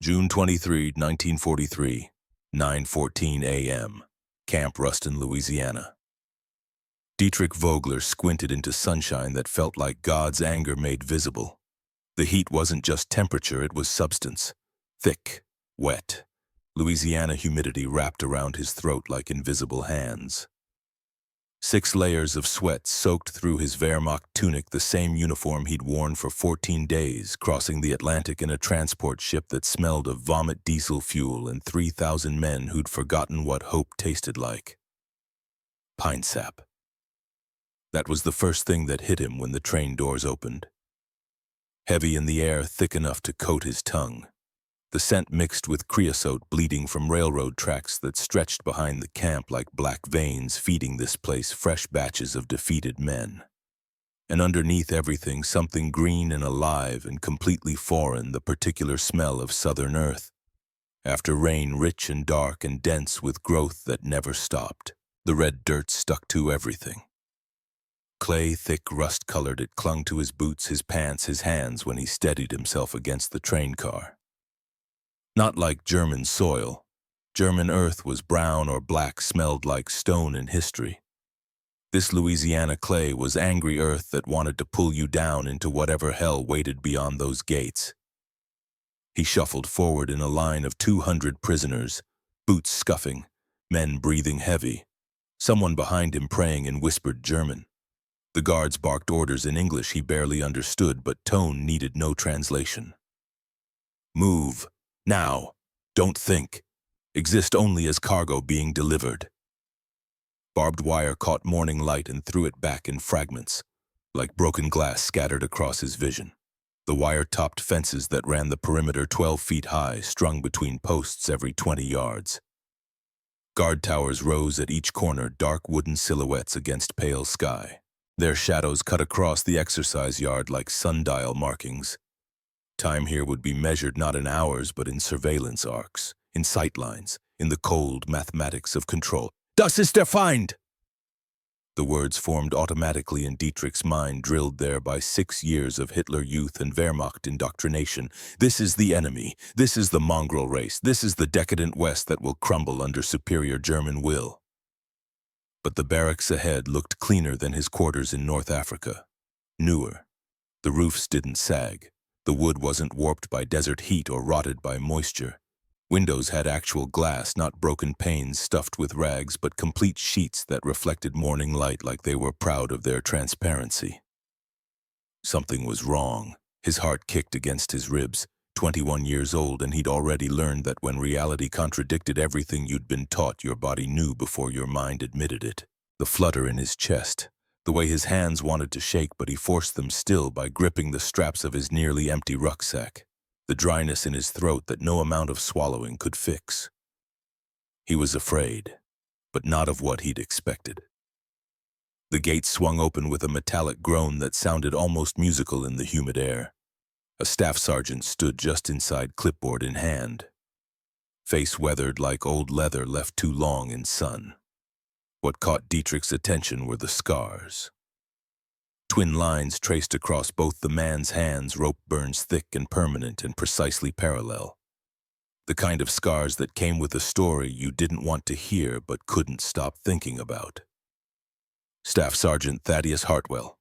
June 23, 1943, 9:14 a.m., Camp Ruston, Louisiana. Dietrich Vogler squinted into sunshine that felt like God's anger made visible. The heat wasn't just temperature, it was substance. Thick, wet, Louisiana humidity wrapped around his throat like invisible hands. 6 layers of sweat soaked through his Wehrmacht tunic, the same uniform he'd worn for 14 days, crossing the Atlantic in a transport ship that smelled of vomit diesel fuel and 3,000 men who'd forgotten what hope tasted like. Pine sap. That was the first thing that hit him when the train doors opened. Heavy in the air, thick enough to coat his tongue. The scent mixed with creosote bleeding from railroad tracks that stretched behind the camp like black veins, feeding this place fresh batches of defeated men. And underneath everything, something green and alive and completely foreign, the particular smell of southern earth. After rain, rich and dark and dense with growth that never stopped, the red dirt stuck to everything. Clay, thick, rust-colored, it clung to his boots, his pants, his hands when he steadied himself against the train car. Not like German soil. German earth was brown or black, smelled like stone and history. This Louisiana clay was angry earth that wanted to pull you down into whatever hell waited beyond those gates. He shuffled forward in a line of 200 prisoners, boots scuffing, men breathing heavy, someone behind him praying in whispered German. The guards barked orders in English he barely understood, but tone needed no translation. Move. Now. Don't think. Exist only as cargo being delivered. Barbed wire caught morning light and threw it back in fragments, like broken glass scattered across his vision. The wire-topped fences that ran the perimeter 12 feet high, strung between posts every 20 yards. Guard towers rose at each corner, dark wooden silhouettes against pale sky. Their shadows cut across the exercise yard like sundial markings. Time here would be measured not in hours, but in surveillance arcs, in sightlines, in the cold mathematics of control. Das ist der Feind! The words formed automatically in Dietrich's mind, drilled there by 6 years of Hitler Youth and Wehrmacht indoctrination. This is the enemy. This is the mongrel race. This is the decadent West that will crumble under superior German will. But the barracks ahead looked cleaner than his quarters in North Africa. Newer. The roofs didn't sag. The wood wasn't warped by desert heat or rotted by moisture. Windows had actual glass, not broken panes stuffed with rags, but complete sheets that reflected morning light like they were proud of their transparency. Something was wrong. His heart kicked against his ribs. 21 years old, and he'd already learned that when reality contradicted everything you'd been taught, your body knew before your mind admitted it. The flutter in his chest. The way his hands wanted to shake, but he forced them still by gripping the straps of his nearly empty rucksack. The dryness in his throat that no amount of swallowing could fix. He was afraid, but not of what he'd expected. The gate swung open with a metallic groan that sounded almost musical in the humid air. A staff sergeant stood just inside, clipboard in hand. Face weathered like old leather left too long in sun. What caught Dietrich's attention were the scars. Twin lines traced across both the man's hands, rope burns thick and permanent and precisely parallel. The kind of scars that came with a story you didn't want to hear but couldn't stop thinking about. Staff Sergeant Thaddeus Hartwell,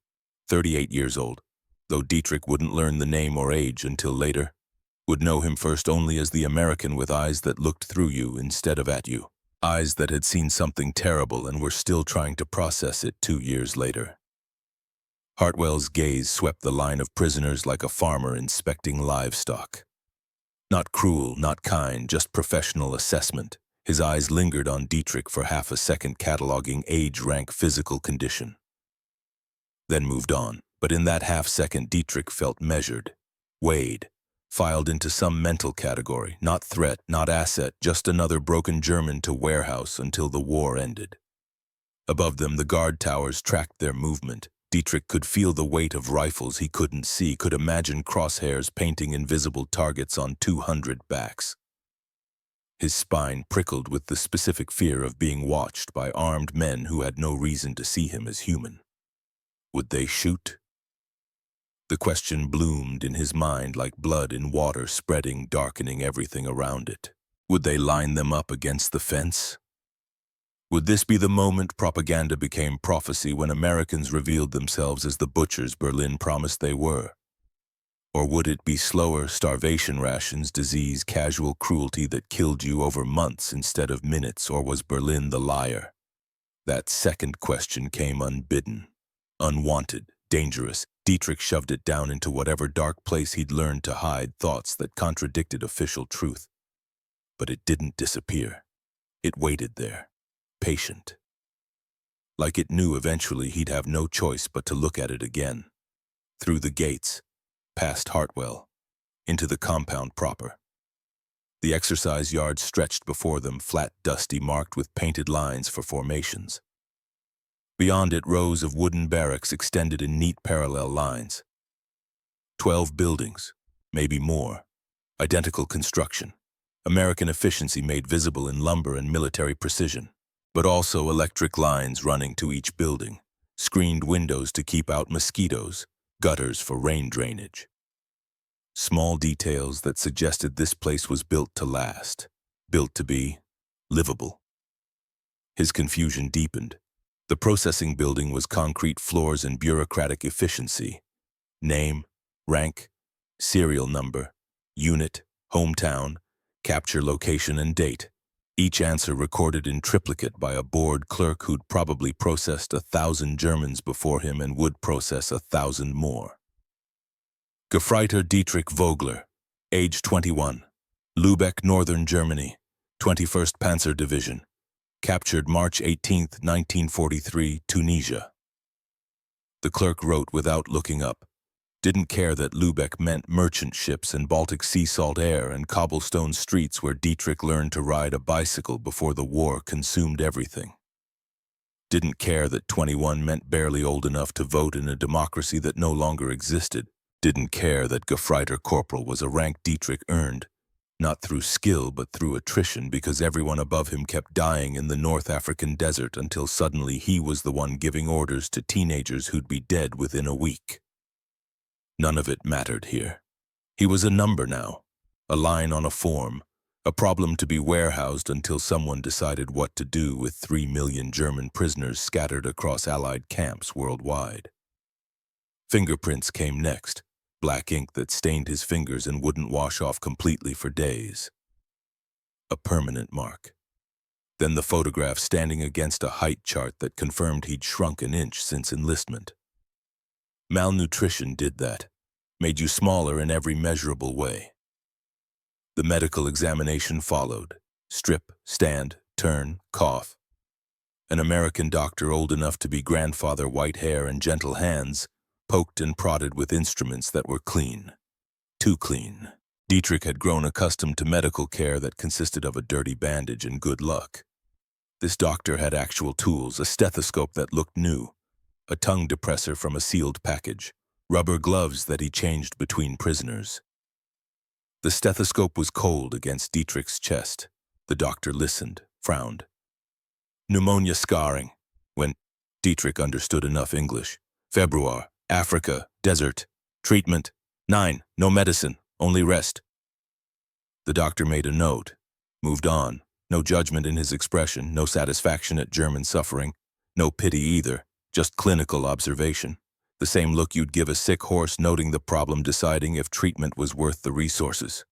38 years old, though Dietrich wouldn't learn the name or age until later, would know him first only as the American with eyes that looked through you instead of at you. Eyes that had seen something terrible and were still trying to process it 2 years later. Hartwell's gaze swept the line of prisoners like a farmer inspecting livestock. Not cruel, not kind, just professional assessment. His eyes lingered on Dietrich for half a second, cataloging age, rank, physical condition. Then moved on, but in that half second Dietrich felt measured, weighed, filed into some mental category, not threat, not asset, just another broken German to warehouse until the war ended. Above them, the guard towers tracked their movement. Dietrich could feel the weight of rifles he couldn't see, could imagine crosshairs painting invisible targets on 200 backs. His spine prickled with the specific fear of being watched by armed men who had no reason to see him as human. Would they shoot? The question bloomed in his mind like blood in water, spreading, darkening everything around it. Would they line them up against the fence? Would this be the moment propaganda became prophecy, when Americans revealed themselves as the butchers Berlin promised they were? Or would it be slower starvation rations, disease, casual cruelty that killed you over months instead of minutes? Or was Berlin the liar? That second question came unbidden, unwanted, dangerous. Dietrich shoved it down into whatever dark place he'd learned to hide thoughts that contradicted official truth. But it didn't disappear. It waited there, patient. Like it knew eventually he'd have no choice but to look at it again. Through the gates, past Hartwell, into the compound proper. The exercise yard stretched before them, flat, dusty, marked with painted lines for formations. Beyond it, rows of wooden barracks extended in neat parallel lines. 12 buildings, maybe more. Identical construction. American efficiency made visible in lumber and military precision. But also electric lines running to each building, screened windows to keep out mosquitoes, gutters for rain drainage. Small details that suggested this place was built to last, built to be livable. His confusion deepened. The processing building was concrete floors and bureaucratic efficiency. Name, rank, serial number, unit, hometown, capture location and date. Each answer recorded in triplicate by a bored clerk who'd probably processed 1,000 Germans before him and would process 1,000 more. Gefreiter Dietrich Vogler, age 21, Lübeck, Northern Germany, 21st Panzer Division, captured March 18, 1943, Tunisia. The clerk wrote without looking up. Didn't care that Lübeck meant merchant ships and Baltic sea salt air and cobblestone streets where Dietrich learned to ride a bicycle before the war consumed everything. Didn't care that 21 meant barely old enough to vote in a democracy that no longer existed. Didn't care that Gefreiter Corporal was a rank Dietrich earned, not through skill but through attrition, because everyone above him kept dying in the North African desert until suddenly he was the one giving orders to teenagers who'd be dead within a week. None of it mattered here. He was a number now, a line on a form, a problem to be warehoused until someone decided what to do with 3 million German prisoners scattered across Allied camps worldwide. Fingerprints came next, black ink that stained his fingers and wouldn't wash off completely for days. A permanent mark. Then the photograph standing against a height chart that confirmed he'd shrunk an inch since enlistment. Malnutrition did that, made you smaller in every measurable way. The medical examination followed. Strip, stand, turn, cough. An American doctor old enough to be grandfather, white hair and gentle hands, poked and prodded with instruments that were clean. Too clean. Dietrich had grown accustomed to medical care that consisted of a dirty bandage and good luck. This doctor had actual tools, a stethoscope that looked new, a tongue depressor from a sealed package, rubber gloves that he changed between prisoners. The stethoscope was cold against Dietrich's chest. The doctor listened, frowned. Pneumonia scarring. When Dietrich understood enough English. February, Africa, desert. Treatment. 9, no medicine, only rest. The doctor made a note, moved on. No judgment in his expression, no satisfaction at German suffering, no pity either. Just clinical observation. The same look you'd give a sick horse, noting the problem, deciding if treatment was worth the resources.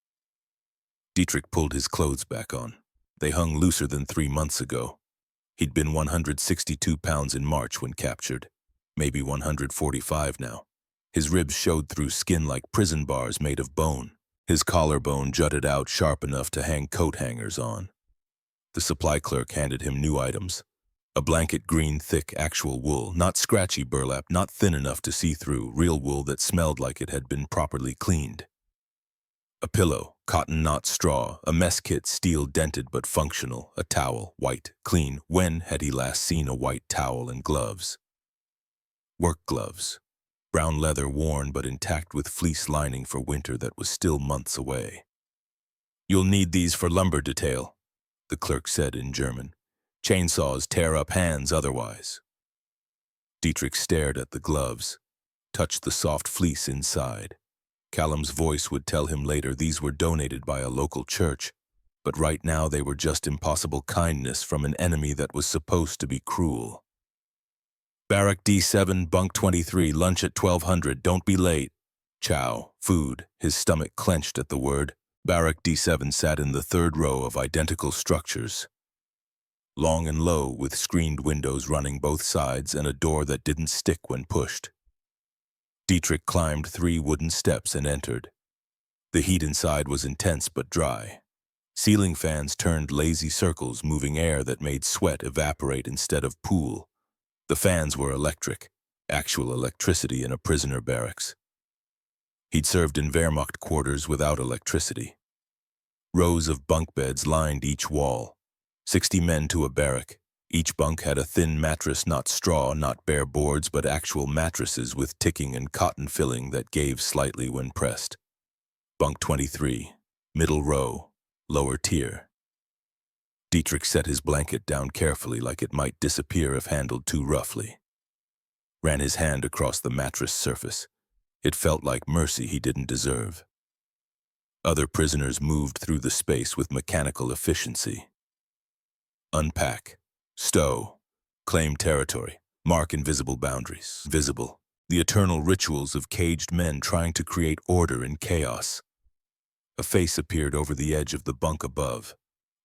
Dietrich pulled his clothes back on. They hung looser than 3 months ago. He'd been 162 pounds in March when captured. Maybe 145 now. His ribs showed through skin like prison bars made of bone. His collarbone jutted out sharp enough to hang coat hangers on. The supply clerk handed him new items. A blanket, green, thick, actual wool, not scratchy burlap, not thin enough to see through, real wool that smelled like it had been properly cleaned. A pillow, cotton, not straw, a mess kit, steel dented but functional, a towel, white, clean. When had he last seen a white towel and gloves? Work gloves, brown leather worn but intact with fleece lining for winter that was still months away. "You'll need these for lumber detail," the clerk said in German. "Chainsaws tear up hands otherwise." Dietrich stared at the gloves. touched the soft fleece inside. Callum's voice would tell him later these were donated by a local church, but right now they were just impossible kindness from an enemy that was supposed to be cruel. Barrack D7, Bunk 23, lunch at 1200, don't be late. Chow, food, his stomach clenched at the word. Barrack D7 sat in the third row of identical structures. Long and low, with screened windows running both sides and a door that didn't stick when pushed. Dietrich climbed 3 wooden steps and entered. The heat inside was intense but dry. Ceiling fans turned lazy circles, moving air that made sweat evaporate instead of pool. The fans were electric, actual electricity in a prisoner barracks. He'd served in Wehrmacht quarters without electricity. Rows of bunk beds lined each wall. 60 men to a barrack. Each bunk had a thin mattress, not straw, not bare boards, but actual mattresses with ticking and cotton filling that gave slightly when pressed. Bunk 23, middle row, lower tier. Dietrich set his blanket down carefully like it might disappear if handled too roughly. Ran his hand across the mattress surface. It felt like mercy he didn't deserve. Other prisoners moved through the space with mechanical efficiency. Unpack, stow, claim territory, mark invisible boundaries. Visible, the eternal rituals of caged men trying to create order in chaos. A face appeared over the edge of the bunk above.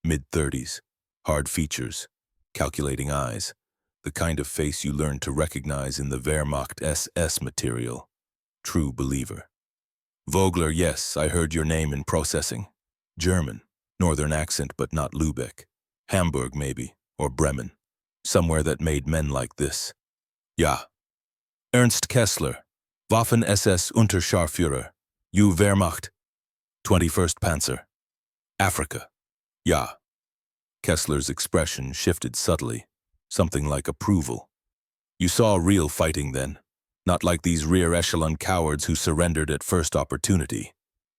Mid-30s, hard features, calculating eyes, the kind of face you learn to recognize in the Wehrmacht SS material. True believer. Vogler, yes, I heard your name in processing. German, northern accent but not Lübeck. Hamburg maybe, or Bremen. Somewhere that made men like this. Ja. Ernst Kessler, Waffen-SS Unterscharführer, U Wehrmacht, 21st Panzer. Africa. Ja. Kessler's expression shifted subtly, something like approval. You saw real fighting then, not like these rear-echelon cowards who surrendered at first opportunity.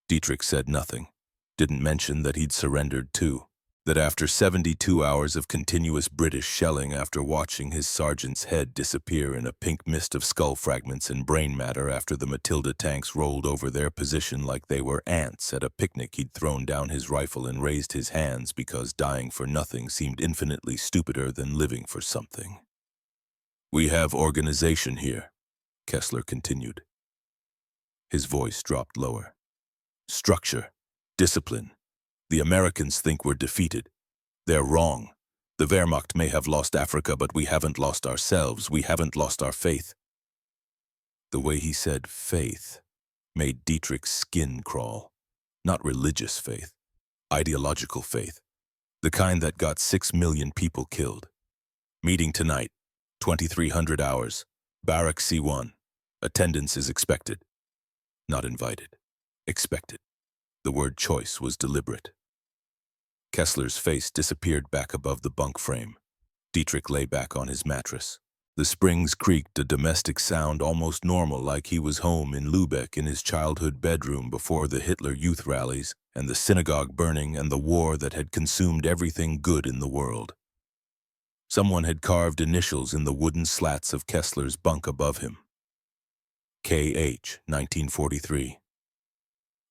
Dietrich said nothing, didn't mention that he'd surrendered too, that after 72 hours of continuous British shelling, after watching his sergeant's head disappear in a pink mist of skull fragments and brain matter after the Matilda tanks rolled over their position like they were ants at a picnic, he'd thrown down his rifle and raised his hands because dying for nothing seemed infinitely stupider than living for something. We have organization here, Kessler continued. His voice dropped lower. Structure, discipline. The Americans think we're defeated. They're wrong. The Wehrmacht may have lost Africa, but we haven't lost ourselves. We haven't lost our faith. The way he said faith made Dietrich's skin crawl. Not religious faith, ideological faith. The kind that got 6 million people killed. Meeting tonight, 2300 hours, Barrack C1. Attendance is expected. Not invited. Expected. The word choice was deliberate. Kessler's face disappeared back above the bunk frame. Dietrich lay back on his mattress. The springs creaked, a domestic sound almost normal, like he was home in Lübeck in his childhood bedroom before the Hitler Youth rallies and the synagogue burning and the war that had consumed everything good in the world. Someone had carved initials in the wooden slats of Kessler's bunk above him. K.H., 1943.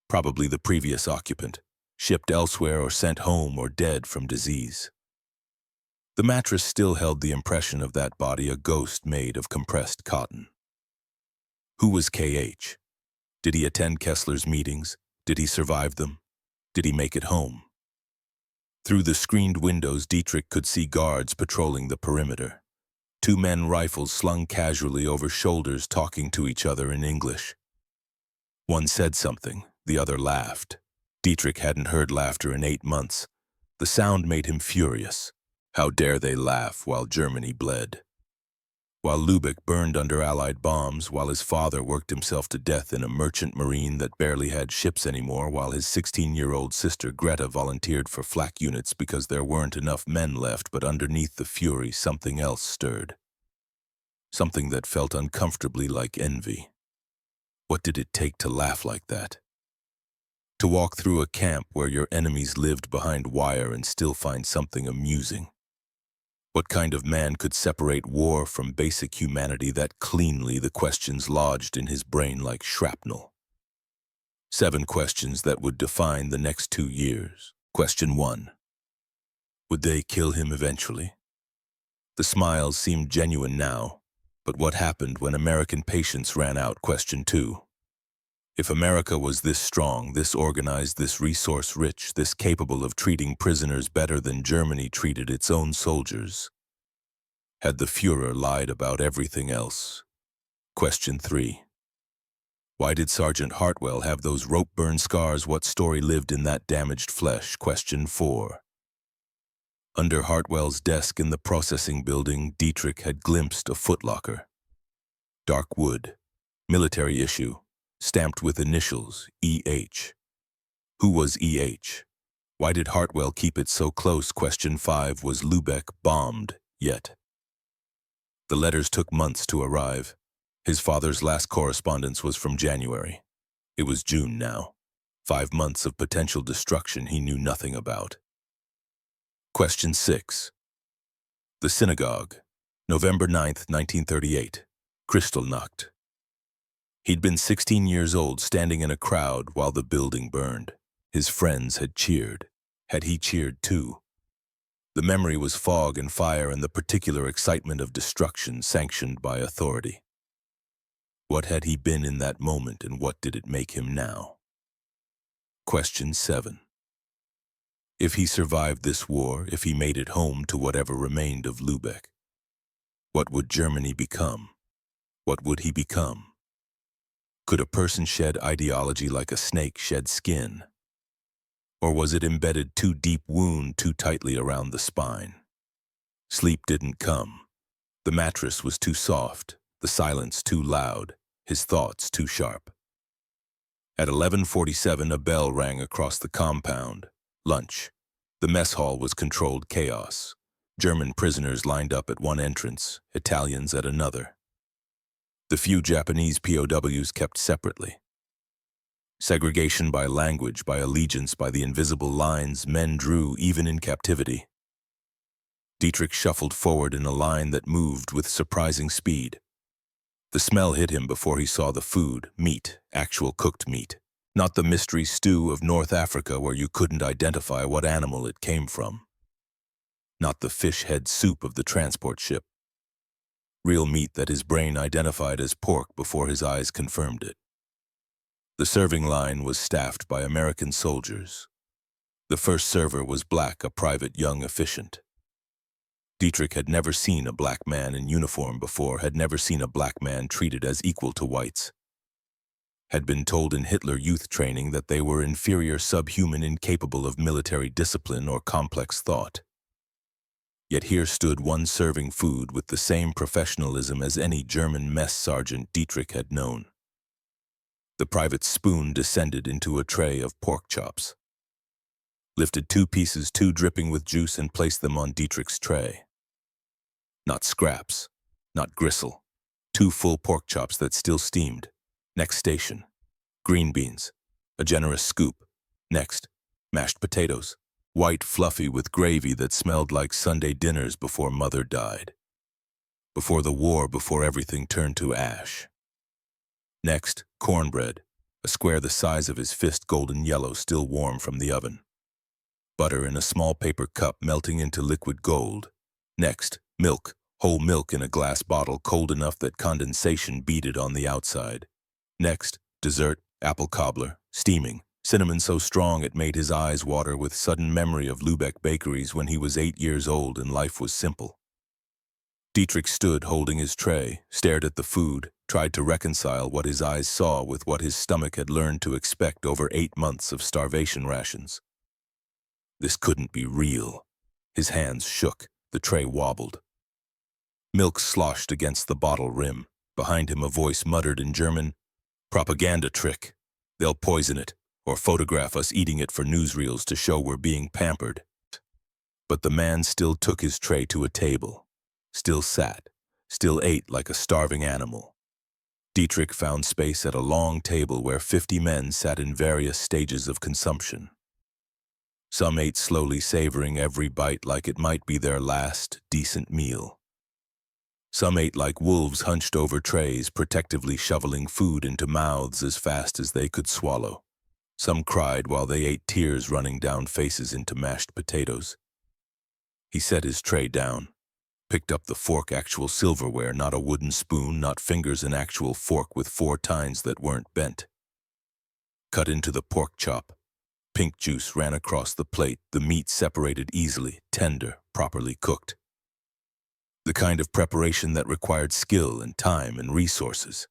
Probably the previous occupant, shipped elsewhere or sent home or dead from disease. The mattress still held the impression of that body, a ghost made of compressed cotton. Who was K.H.? Did he attend Kessler's meetings? Did he survive them? Did he make it home? Through the screened windows, Dietrich could see guards patrolling the perimeter. 2 men, rifles slung casually over shoulders, talking to each other in English. One said something, the other laughed. Dietrich hadn't heard laughter in 8 months. The sound made him furious. How dare they laugh while Germany bled? While Lübeck burned under Allied bombs, while his father worked himself to death in a merchant marine that barely had ships anymore, while his 16-year-old sister Greta volunteered for flak units because there weren't enough men left, but underneath the fury something else stirred. Something that felt uncomfortably like envy. What did it take to laugh like that? To walk through a camp where your enemies lived behind wire and still find something amusing. What kind of man could separate war from basic humanity that cleanly? The questions lodged in his brain like shrapnel. 7 questions that would define the next 2 years. Question 1. Would they kill him eventually? The smiles seemed genuine now, but what happened when American patience ran out? Question 2. If America was this strong, this organized, this resource-rich, this capable of treating prisoners better than Germany treated its own soldiers, had the Führer lied about everything else? Question 3. Why did Sergeant Hartwell have those rope-burn scars? What story lived in that damaged flesh? Question 4. Under Hartwell's desk in the processing building, Dietrich had glimpsed a footlocker. Dark wood, military issue, stamped with initials, E.H. Who was E.H.? Why did Hartwell keep it so close? Question 5. Was Lübeck bombed yet? The letters took months to arrive. His father's last correspondence was from January. It was June now. 5 months of potential destruction he knew nothing about. Question 6. The synagogue, November 9th, 1938, Kristallnacht. He'd been 16 years old, standing in a crowd while the building burned. His friends had cheered. Had he cheered too? The memory was fog and fire and the particular excitement of destruction sanctioned by authority. What had he been in that moment, and what did it make him now? Question 7. If he survived this war, if he made it home to whatever remained of Lübeck, what would Germany become? What would he become? Could a person shed ideology like a snake shed skin? Or was it embedded too deep wound too tightly around the spine? Sleep didn't come. The mattress was too soft, the silence too loud, his thoughts too sharp. At 11:47, a bell rang across the compound. Lunch. The mess hall was controlled chaos. German prisoners lined up at one entrance, Italians at another. The few Japanese POWs kept separately. Segregation by language, by allegiance, by the invisible lines men drew even in captivity. Dietrich shuffled forward in a line that moved with surprising speed. The smell hit him before he saw the food, meat, actual cooked meat. Not the mystery stew of North Africa where you couldn't identify what animal it came from. Not the fish head soup of the transport ship. Real meat that his brain identified as pork before his eyes confirmed it. The serving line was staffed by American soldiers. The first server was black, a private young efficient. Dietrich had never seen a black man in uniform before, had never seen a black man treated as equal to whites. Had been told in Hitler youth training that they were inferior, subhuman, incapable of military discipline or complex thought. Yet here stood one serving food with the same professionalism as any German mess sergeant Dietrich had known. The private's spoon descended into a tray of pork chops. Lifted 2 pieces, 2 dripping with juice, and placed them on Dietrich's tray. Not scraps, not gristle. 2 full pork chops that still steamed. Next station. Green beans. A generous scoop. Next. Mashed potatoes. White, fluffy, with gravy that smelled like Sunday dinners before Mother died. Before the war, before everything turned to ash. Next, cornbread, a square the size of his fist, golden yellow, still warm from the oven. Butter in a small paper cup melting into liquid gold. Next, milk, whole milk in a glass bottle, cold enough that condensation beaded on the outside. Next, dessert, apple cobbler, steaming. Cinnamon so strong it made his eyes water with sudden memory of Lübeck bakeries when he was 8 years old and life was simple. Dietrich stood holding his tray, stared at the food, tried to reconcile what his eyes saw with what his stomach had learned to expect over 8 months of starvation rations. This couldn't be real. His hands shook, the tray wobbled. Milk sloshed against the bottle rim. Behind him a voice muttered in German, "Propaganda trick. They'll poison it, or photograph us eating it for newsreels to show we're being pampered." But the man still took his tray to a table, still sat, still ate like a starving animal. Dietrich found space at a long table where 50 men sat in various stages of consumption. Some ate slowly, savoring every bite like it might be their last decent meal. Some ate like wolves, hunched over trays, protectively shoveling food into mouths as fast as they could swallow. Some cried while they ate, tears running down faces into mashed potatoes. He set his tray down, picked up the fork, actual silverware, not a wooden spoon, not fingers, an actual fork with 4 tines that weren't bent. Cut into the pork chop. Pink juice ran across the plate, the meat separated easily, tender, properly cooked. The kind of preparation that required skill and time and resources.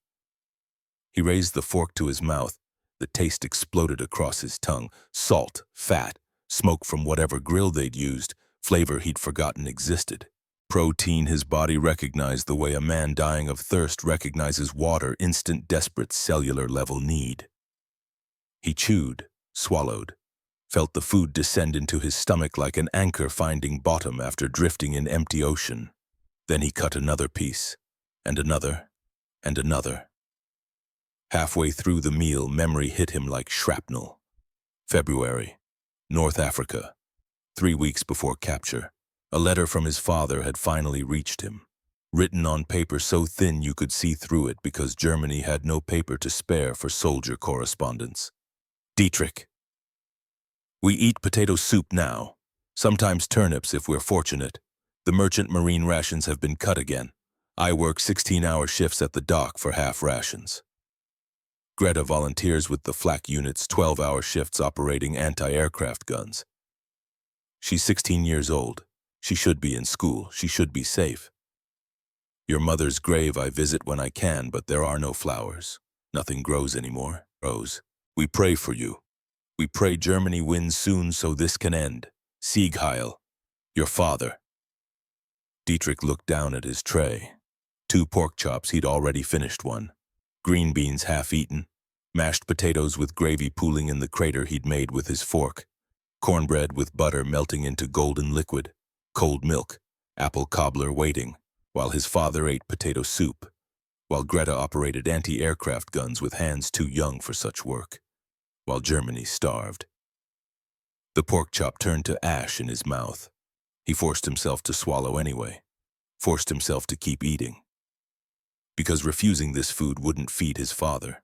He raised the fork to his mouth. The taste exploded across his tongue. Salt, fat, smoke from whatever grill they'd used, flavor he'd forgotten existed. Protein his body recognized the way a man dying of thirst recognizes water, instant, desperate, cellular-level need. He chewed, swallowed, felt the food descend into his stomach like an anchor finding bottom after drifting in empty ocean. Then he cut another piece, and another, and another. Halfway through the meal, memory hit him like shrapnel. February, North Africa, 3 weeks before capture. A letter from his father had finally reached him, written on paper so thin you could see through it because Germany had no paper to spare for soldier correspondence. Dietrich. We eat potato soup now, sometimes turnips if we're fortunate. The merchant marine rations have been cut again. I work 16-hour shifts at the dock for half rations. Greta volunteers with the flak unit's 12-hour shifts operating anti-aircraft guns. She's 16 years old. She should be in school. She should be safe. Your mother's grave I visit when I can, but there are no flowers. Nothing grows anymore. Rose, we pray for you. We pray Germany wins soon so this can end. Sieg Heil. Your father. Dietrich looked down at his tray. 2 pork chops, he'd already finished one. Green beans half-eaten. Mashed potatoes with gravy pooling in the crater he'd made with his fork. Cornbread with butter melting into golden liquid. Cold milk. Apple cobbler waiting, while his father ate potato soup. While Greta operated anti-aircraft guns with hands too young for such work. While Germany starved. The pork chop turned to ash in his mouth. He forced himself to swallow anyway, forced himself to keep eating. Because refusing this food wouldn't feed his father,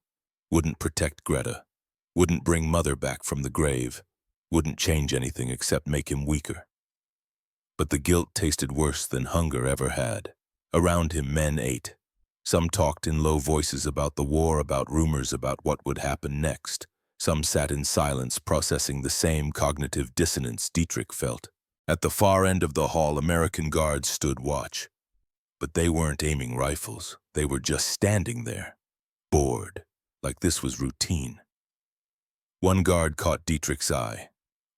wouldn't protect Greta, wouldn't bring mother back from the grave, wouldn't change anything except make him weaker. But the guilt tasted worse than hunger ever had. Around him men ate. Some talked in low voices about the war, about rumors about what would happen next. Some sat in silence, processing the same cognitive dissonance Dietrich felt. At the far end of the hall, American guards stood watch. But they weren't aiming rifles. They were just standing there, bored, like this was routine. One guard caught Dietrich's eye.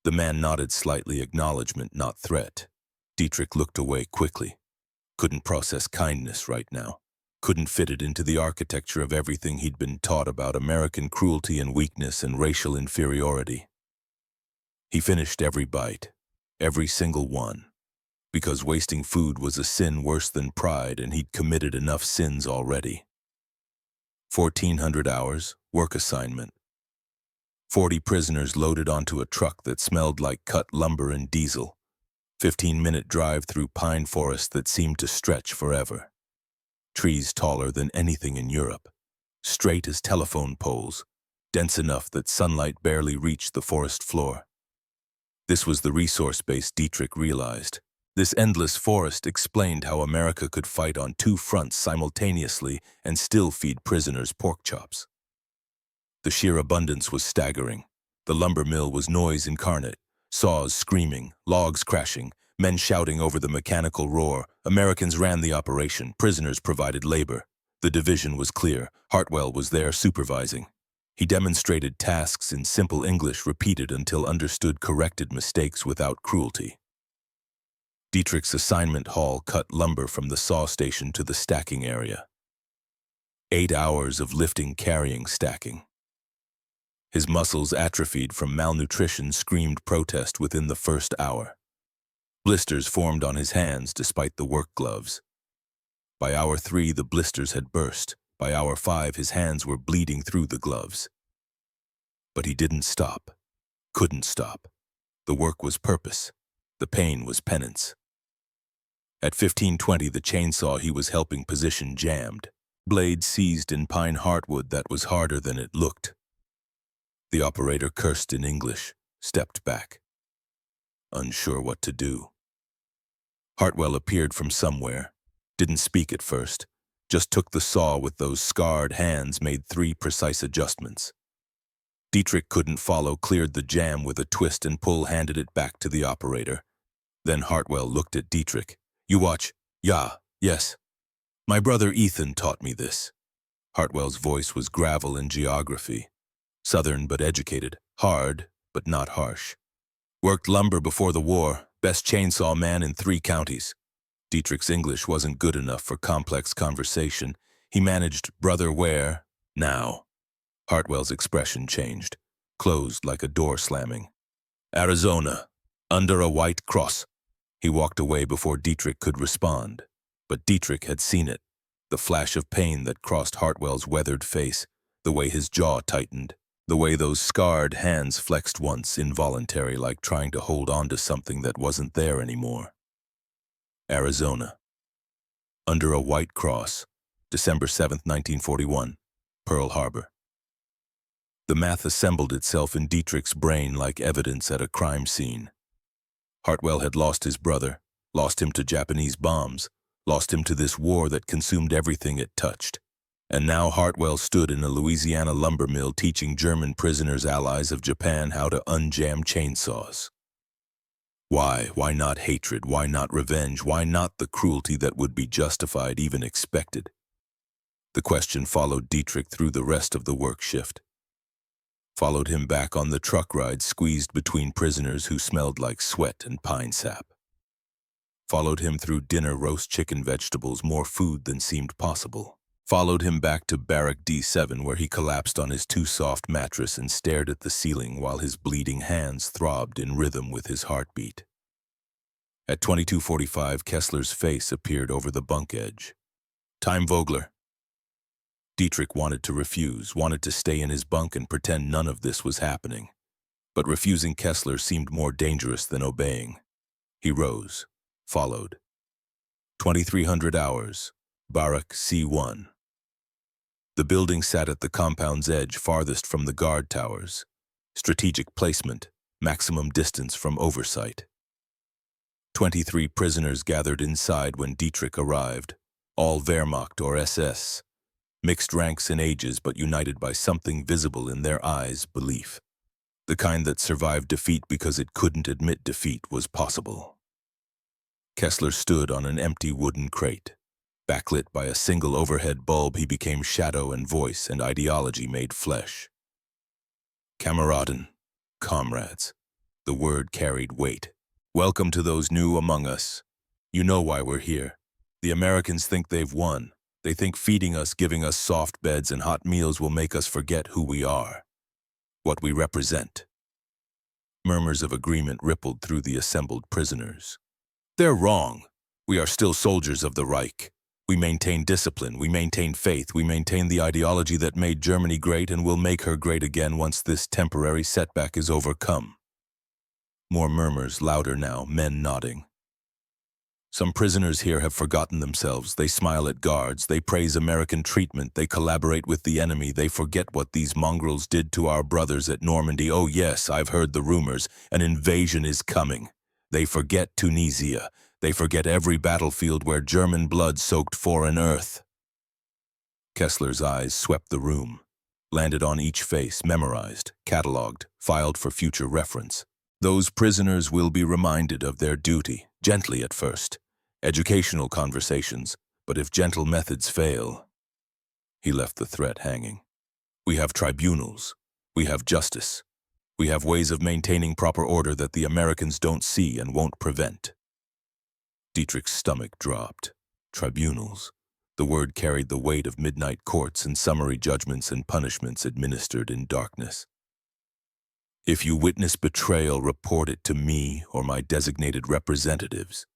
The man nodded slightly, acknowledgement, not threat. Dietrich looked away quickly. Couldn't process kindness right now. Couldn't fit it into the architecture of everything he'd been taught about American cruelty and weakness and racial inferiority. He finished every bite. Every single one. Because wasting food was a sin worse than pride, and he'd committed enough sins already. 1,400 hours, work assignment. 40 prisoners loaded onto a truck that smelled like cut lumber and diesel. 15-minute drive through pine forest that seemed to stretch forever. Trees taller than anything in Europe. Straight as telephone poles. Dense enough that sunlight barely reached the forest floor. This was the resource base Dietrich realized. This endless forest explained how America could fight on 2 fronts simultaneously and still feed prisoners pork chops. The sheer abundance was staggering. The lumber mill was noise incarnate. Saws screaming, logs crashing, men shouting over the mechanical roar. Americans ran the operation, prisoners provided labor. The division was clear. Hartwell was there supervising. He demonstrated tasks in simple English, repeated until understood, corrected mistakes without cruelty. Dietrich's assignment hall cut lumber from the saw station to the stacking area. 8 hours of lifting, carrying, stacking. His muscles, atrophied from malnutrition, screamed protest within the first hour. Blisters formed on his hands despite the work gloves. By hour 3, the blisters had burst. By hour 5, his hands were bleeding through the gloves. But he didn't stop. Couldn't stop. The work was purpose. The pain was penance. At 15:20, the chainsaw he was helping position jammed. Blade seized in pine heartwood that was harder than it looked. The operator cursed in English, stepped back, unsure what to do. Hartwell appeared from somewhere, didn't speak at first, just took the saw with those scarred hands, made 3 precise adjustments. Dietrich couldn't follow, cleared the jam with a twist and pull, handed it back to the operator. Then Hartwell looked at Dietrich. "You watch." "Yeah, yes. My brother Ethan taught me this." Hartwell's voice was gravel in geography. Southern but educated, hard but not harsh. "Worked lumber before the war, best chainsaw man in 3 counties. Dietrich's English wasn't good enough for complex conversation. He managed, "Brother, where?" "Now." Hartwell's expression changed, closed like a door slamming. "Arizona, under a white cross." He walked away before Dietrich could respond. But Dietrich had seen it, the flash of pain that crossed Hartwell's weathered face, the way his jaw tightened, the way those scarred hands flexed once, involuntary, like trying to hold on to something that wasn't there anymore. Arizona. Under a white cross, December 7, 1941, Pearl Harbor. The math assembled itself in Dietrich's brain like evidence at a crime scene. Hartwell had lost his brother, lost him to Japanese bombs, lost him to this war that consumed everything it touched. And now Hartwell stood in a Louisiana lumber mill teaching German prisoners, allies of Japan, how to unjam chainsaws. Why? Why not hatred? Why not revenge? Why not the cruelty that would be justified, even expected? The question followed Dietrich through the rest of the work shift. Followed him back on the truck ride, squeezed between prisoners who smelled like sweat and pine sap. Followed him through dinner, roast chicken, vegetables, more food than seemed possible. Followed him back to Barrack D7, where he collapsed on his too soft mattress and stared at the ceiling while his bleeding hands throbbed in rhythm with his heartbeat. At 22:45, Kessler's face appeared over the bunk edge. "Time, Vogler." Dietrich wanted to refuse, wanted to stay in his bunk and pretend none of this was happening. But refusing Kessler seemed more dangerous than obeying. He rose, followed. 2300 hours, Barrack C1. The building sat at the compound's edge, farthest from the guard towers. Strategic placement, maximum distance from oversight. 23 prisoners gathered inside when Dietrich arrived, all Wehrmacht or SS. Mixed ranks and ages, but united by something visible in their eyes: belief. The kind that survived defeat because it couldn't admit defeat was possible. Kessler stood on an empty wooden crate. Backlit by a single overhead bulb, he became shadow and voice, and ideology made flesh. Kameraden, comrades. The word carried weight. Welcome to those new among us. You know why we're here. The Americans think they've won. They think feeding us, giving us soft beds and hot meals will make us forget who we are, what we represent. Murmurs of agreement rippled through the assembled prisoners. They're wrong. We are still soldiers of the Reich. We maintain discipline, we maintain faith, we maintain the ideology that made Germany great and will make her great again once this temporary setback is overcome. More murmurs, louder now, men nodding. Some prisoners here have forgotten themselves. They smile at guards, they praise American treatment, they collaborate with the enemy, they forget what these mongrels did to our brothers at Normandy. Oh yes, I've heard the rumors. An invasion is coming. They forget Tunisia. They forget every battlefield where German blood soaked foreign earth. Kessler's eyes swept the room, landed on each face, memorized, catalogued, filed for future reference. Those prisoners will be reminded of their duty, gently at first. Educational conversations, but if gentle methods fail... He left the threat hanging. We have tribunals. We have justice. We have ways of maintaining proper order that the Americans don't see and won't prevent. Dietrich's stomach dropped. Tribunals. The word carried the weight of midnight courts and summary judgments and punishments administered in darkness. If you witness betrayal, report it to me or my designated representatives.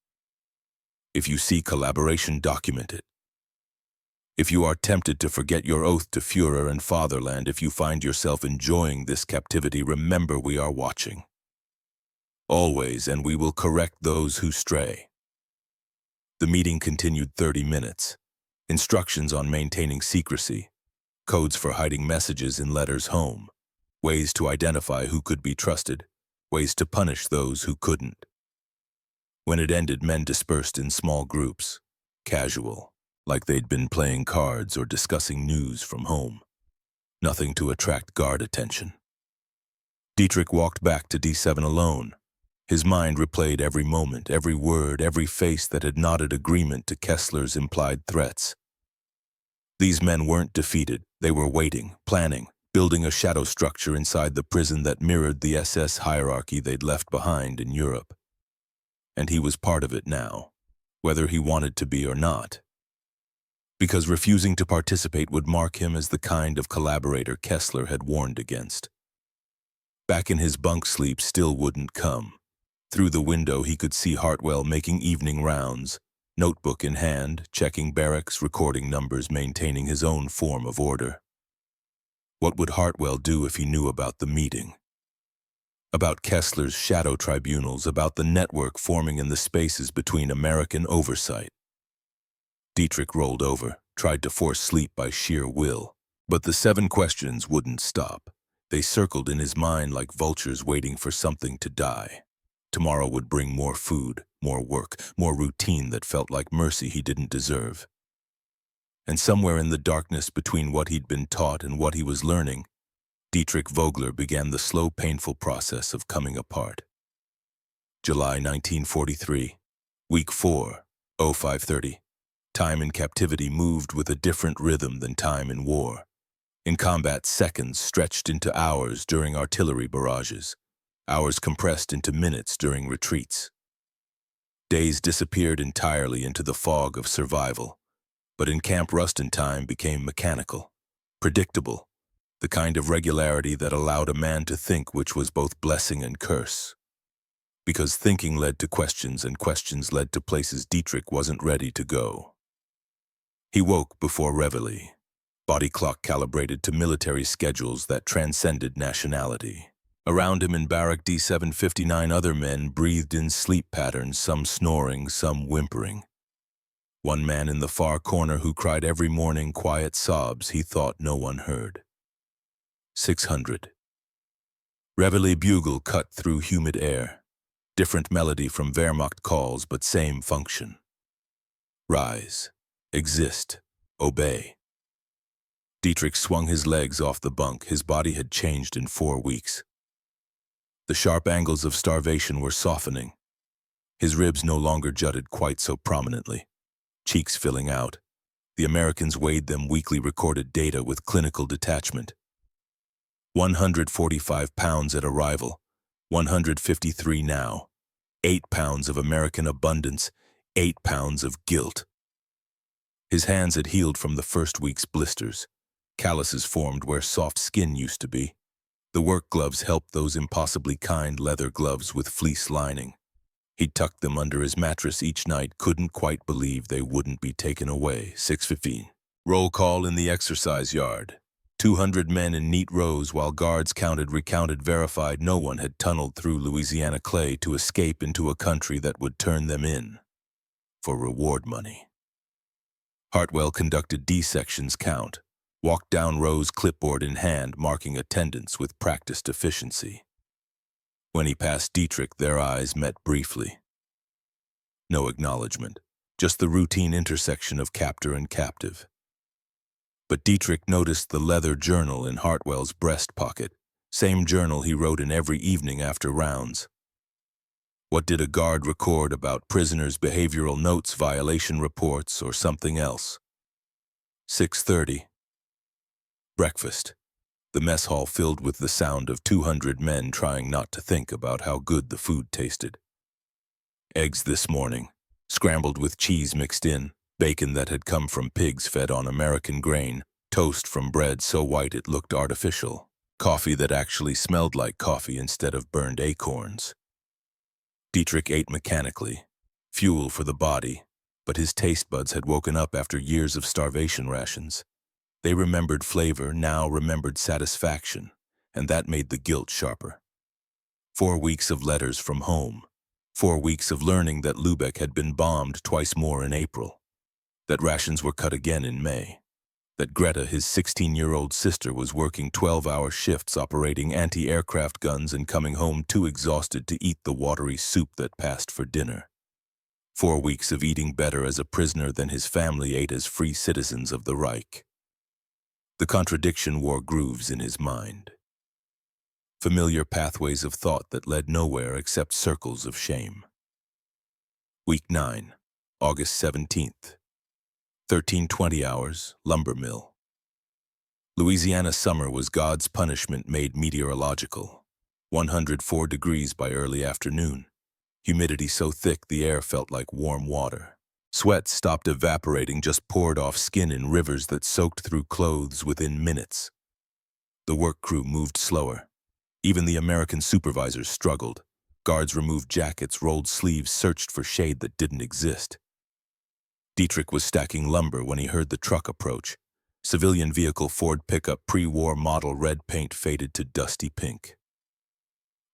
If you see collaboration, document it. If you are tempted to forget your oath to Führer and fatherland, if you find yourself enjoying this captivity, remember we are watching. Always, and we will correct those who stray. The meeting continued 30 minutes. Instructions on maintaining secrecy, codes for hiding messages in letters home, ways to identify who could be trusted, ways to punish those who couldn't. When it ended, men dispersed in small groups, casual, like they'd been playing cards or discussing news from home. Nothing to attract guard attention. Dietrich walked back to D7 alone. His mind replayed every moment, every word, every face that had nodded agreement to Kessler's implied threats. These men weren't defeated. They were waiting, planning, building a shadow structure inside the prison that mirrored the SS hierarchy they'd left behind in Europe. And he was part of it now, whether he wanted to be or not. Because refusing to participate would mark him as the kind of collaborator Kessler had warned against. Back in his bunk, sleep still wouldn't come. Through the window he could see Hartwell making evening rounds, notebook in hand, checking barracks, recording numbers, maintaining his own form of order. What would Hartwell do if he knew about the meeting? About Kessler's shadow tribunals, about the network forming in the spaces between American oversight? Dietrich rolled over, tried to force sleep by sheer will, but the 7 questions wouldn't stop. They circled in his mind like vultures waiting for something to die. Tomorrow would bring more food, more work, more routine that felt like mercy he didn't deserve. And somewhere in the darkness between what he'd been taught and what he was learning, Dietrich Vogler began the slow, painful process of coming apart. July 1943, week 4, 05:30. Time in captivity moved with a different rhythm than time in war. In combat, seconds stretched into hours during artillery barrages, hours compressed into minutes during retreats. Days disappeared entirely into the fog of survival, but in Camp Rustin time became mechanical, predictable, the kind of regularity that allowed a man to think, which was both blessing and curse. Because thinking led to questions and questions led to places Dietrich wasn't ready to go. He woke before reveille, body clock calibrated to military schedules that transcended nationality. Around him in barrack D7, 59 other men breathed in sleep patterns, some snoring, some whimpering. One man in the far corner who cried every morning quiet sobs he thought no one heard. 600. Reveille bugle cut through humid air. Different melody from Wehrmacht calls, but same function. Rise, exist, obey. Dietrich swung his legs off the bunk. His body had changed in 4 weeks. The sharp angles of starvation were softening. His ribs no longer jutted quite so prominently, cheeks filling out. The Americans weighed them weekly, recorded data with clinical detachment. 145 pounds at arrival, 153 now. 8 pounds of American abundance, 8 pounds of guilt. His hands had healed from the first week's blisters. Calluses formed where soft skin used to be. The work gloves helped, those impossibly kind leather gloves with fleece lining. He'd tucked them under his mattress each night, couldn't quite believe they wouldn't be taken away. 6:15. Roll call in the exercise yard. 200 men in neat rows while guards counted, recounted, verified. No one had tunneled through Louisiana clay to escape into a country that would turn them in for reward money. Hartwell conducted D-sections count, walked down rows, clipboard in hand, marking attendance with practiced efficiency. When he passed Dietrich, their eyes met briefly. No acknowledgement, just the routine intersection of captor and captive. But Dietrich noticed the leather journal in Hartwell's breast pocket, same journal he wrote in every evening after rounds. What did a guard record about prisoners' behavioral notes, violation reports, or something else? 6:30. Breakfast. The mess hall filled with the sound of 200 men trying not to think about how good the food tasted. Eggs this morning, scrambled with cheese mixed in, bacon that had come from pigs fed on American grain, toast from bread so white it looked artificial, coffee that actually smelled like coffee instead of burned acorns. Dietrich ate mechanically, fuel for the body, but his taste buds had woken up after years of starvation rations. They remembered flavor, now remembered satisfaction, and that made the guilt sharper. 4 weeks of letters from home. 4 weeks of learning that Lubeck had been bombed twice more in April, that rations were cut again in May, that Greta, his 16-year-old sister, was working 12-hour shifts operating anti-aircraft guns and coming home too exhausted to eat the watery soup that passed for dinner. 4 weeks of eating better as a prisoner than his family ate as free citizens of the Reich. The contradiction wore grooves in his mind. Familiar pathways of thought that led nowhere except circles of shame. Week 9, August 17th. 13:20 hours, lumber mill. Louisiana summer was God's punishment made meteorological. 104 degrees by early afternoon. Humidity so thick the air felt like warm water. Sweat stopped evaporating, just poured off skin in rivers that soaked through clothes within minutes. The work crew moved slower. Even the American supervisors struggled. Guards removed jackets, rolled sleeves, searched for shade that didn't exist. Dietrich was stacking lumber when he heard the truck approach. Civilian vehicle Ford pickup, pre-war model, red paint faded to dusty pink.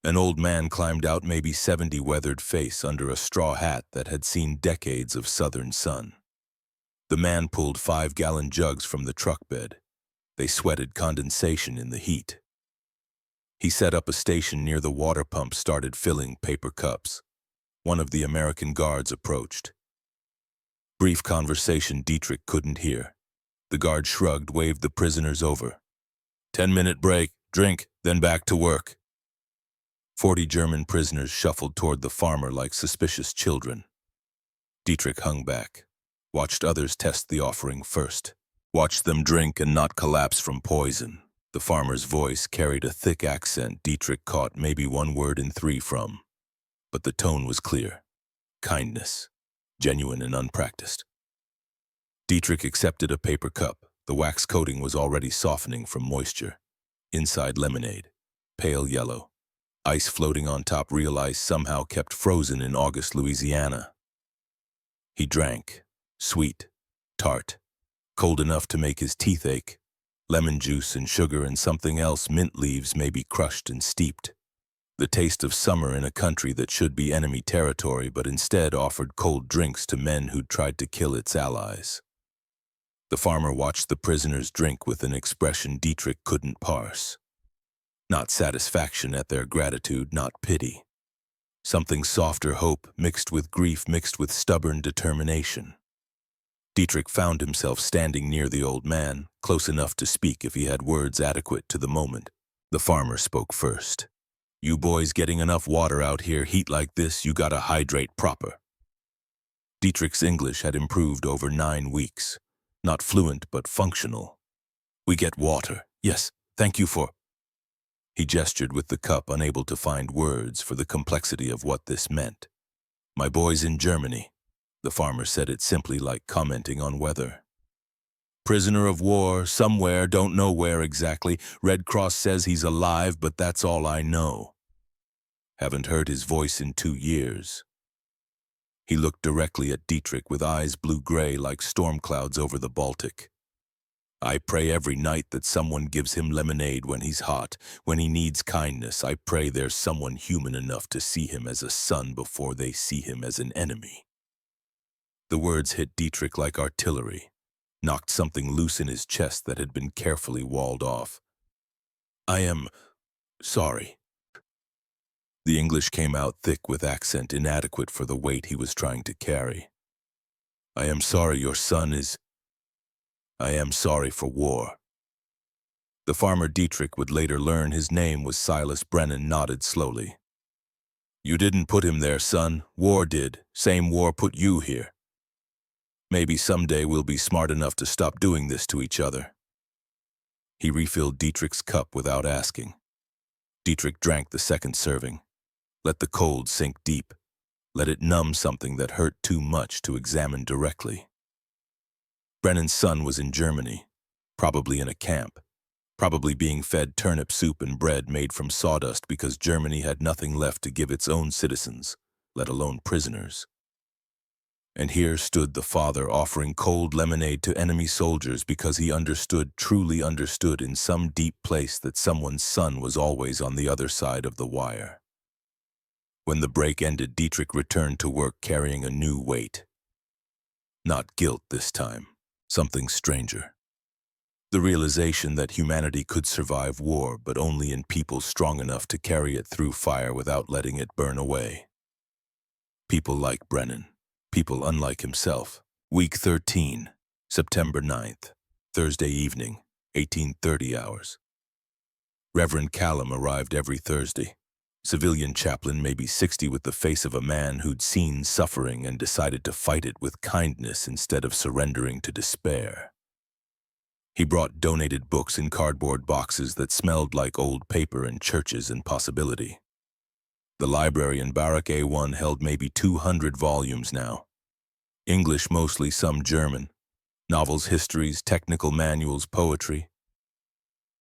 An old man climbed out, maybe 70, weathered face under a straw hat that had seen decades of southern sun. The man pulled 5-gallon jugs from the truck bed. They sweated condensation in the heat. He set up a station near the water pump, started filling paper cups. One of the American guards approached. Brief conversation Dietrich couldn't hear. The guard shrugged, waved the prisoners over. 10-minute break, drink, then back to work. 40 German prisoners shuffled toward the farmer like suspicious children. Dietrich hung back, watched others test the offering first, watched them drink and not collapse from poison. The farmer's voice carried a thick accent Dietrich caught maybe one word in 3 from. But the tone was clear. Kindness, genuine and unpracticed. Dietrich accepted a paper cup. The wax coating was already softening from moisture. Inside lemonade, pale yellow. Ice floating on top, real ice somehow kept frozen in August Louisiana. He drank, sweet, tart, cold enough to make his teeth ache. Lemon juice and sugar and something else, mint leaves maybe crushed and steeped. The taste of summer in a country that should be enemy territory but instead offered cold drinks to men who'd tried to kill its allies. The farmer watched the prisoners drink with an expression Dietrich couldn't parse. Not satisfaction at their gratitude, not pity. Something softer, hope mixed with grief, mixed with stubborn determination. Dietrich found himself standing near the old man, close enough to speak if he had words adequate to the moment. The farmer spoke first. You boys getting enough water out here, heat like this, you gotta hydrate proper. Dietrich's English had improved over 9 weeks. Not fluent, but functional. We get water. Yes, thank you for... He gestured with the cup, unable to find words for the complexity of what this meant. My boy's in Germany. The farmer said it simply, like commenting on weather. Prisoner of war, somewhere, don't know where exactly. Red Cross says he's alive, but that's all I know. Haven't heard his voice in 2 years. He looked directly at Dietrich with eyes blue-gray like storm clouds over the Baltic. I pray every night that someone gives him lemonade when he's hot, when he needs kindness. I pray there's someone human enough to see him as a son before they see him as an enemy. The words hit Dietrich like artillery, knocked something loose in his chest that had been carefully walled off. I am sorry. The English came out thick with accent inadequate for the weight he was trying to carry. I am sorry your son is... I am sorry for war. The farmer Dietrich would later learn his name was Silas Brennan nodded slowly. You didn't put him there, son. War did. Same war put you here. Maybe someday we'll be smart enough to stop doing this to each other. He refilled Dietrich's cup without asking. Dietrich drank the second serving. Let the cold sink deep. Let it numb something that hurt too much to examine directly. Brennan's son was in Germany, probably in a camp, probably being fed turnip soup and bread made from sawdust because Germany had nothing left to give its own citizens, let alone prisoners. And here stood the father offering cold lemonade to enemy soldiers because he understood, truly understood in some deep place that someone's son was always on the other side of the wire. When the break ended, Dietrich returned to work carrying a new weight. Not guilt this time, something stranger. The realization that humanity could survive war, but only in people strong enough to carry it through fire without letting it burn away. People like Brennan, people unlike himself. Week 13, September 9th, Thursday evening, 1830 hours. Reverend Callum arrived every Thursday. Civilian chaplain, maybe 60, with the face of a man who'd seen suffering and decided to fight it with kindness instead of surrendering to despair. He brought donated books in cardboard boxes that smelled like old paper and churches and possibility. The library in Barrack A1 held maybe 200 volumes now. English mostly, some German. Novels, histories, technical manuals, poetry.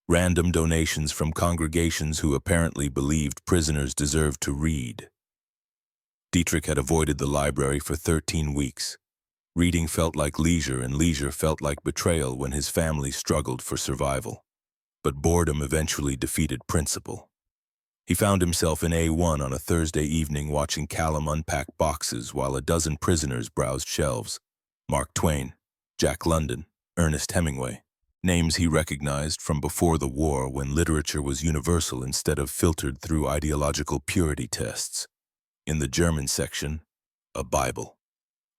Random donations from congregations who apparently believed prisoners deserved to read. Dietrich had avoided the library for 13 weeks. Reading felt like leisure, and leisure felt like betrayal when his family struggled for survival. But boredom eventually defeated principle. He found himself in A1 on a Thursday evening watching Callum unpack boxes while a dozen prisoners browsed shelves. Mark Twain, Jack London, Ernest Hemingway. Names he recognized from before the war, when literature was universal instead of filtered through ideological purity tests. In the German section, a Bible.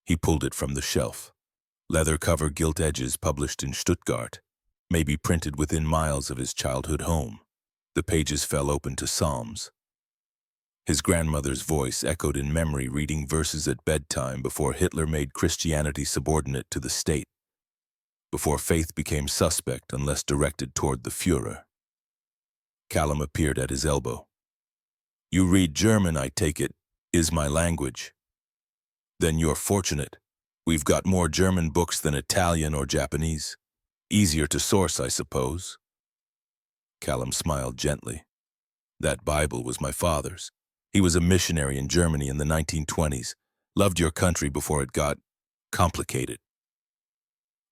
He pulled it from the shelf. Leather cover, gilt edges, published in Stuttgart, maybe printed within miles of his childhood home. The pages fell open to Psalms. His grandmother's voice echoed in memory, reading verses at bedtime before Hitler made Christianity subordinate to the state, before faith became suspect unless directed toward the Führer. Callum appeared at his elbow. "You read German, I take it, is my language. Then you're fortunate. We've got more German books than Italian or Japanese. Easier to source, I suppose." Callum smiled gently. "That Bible was my father's. He was a missionary in Germany in the 1920s. Loved your country before it got complicated."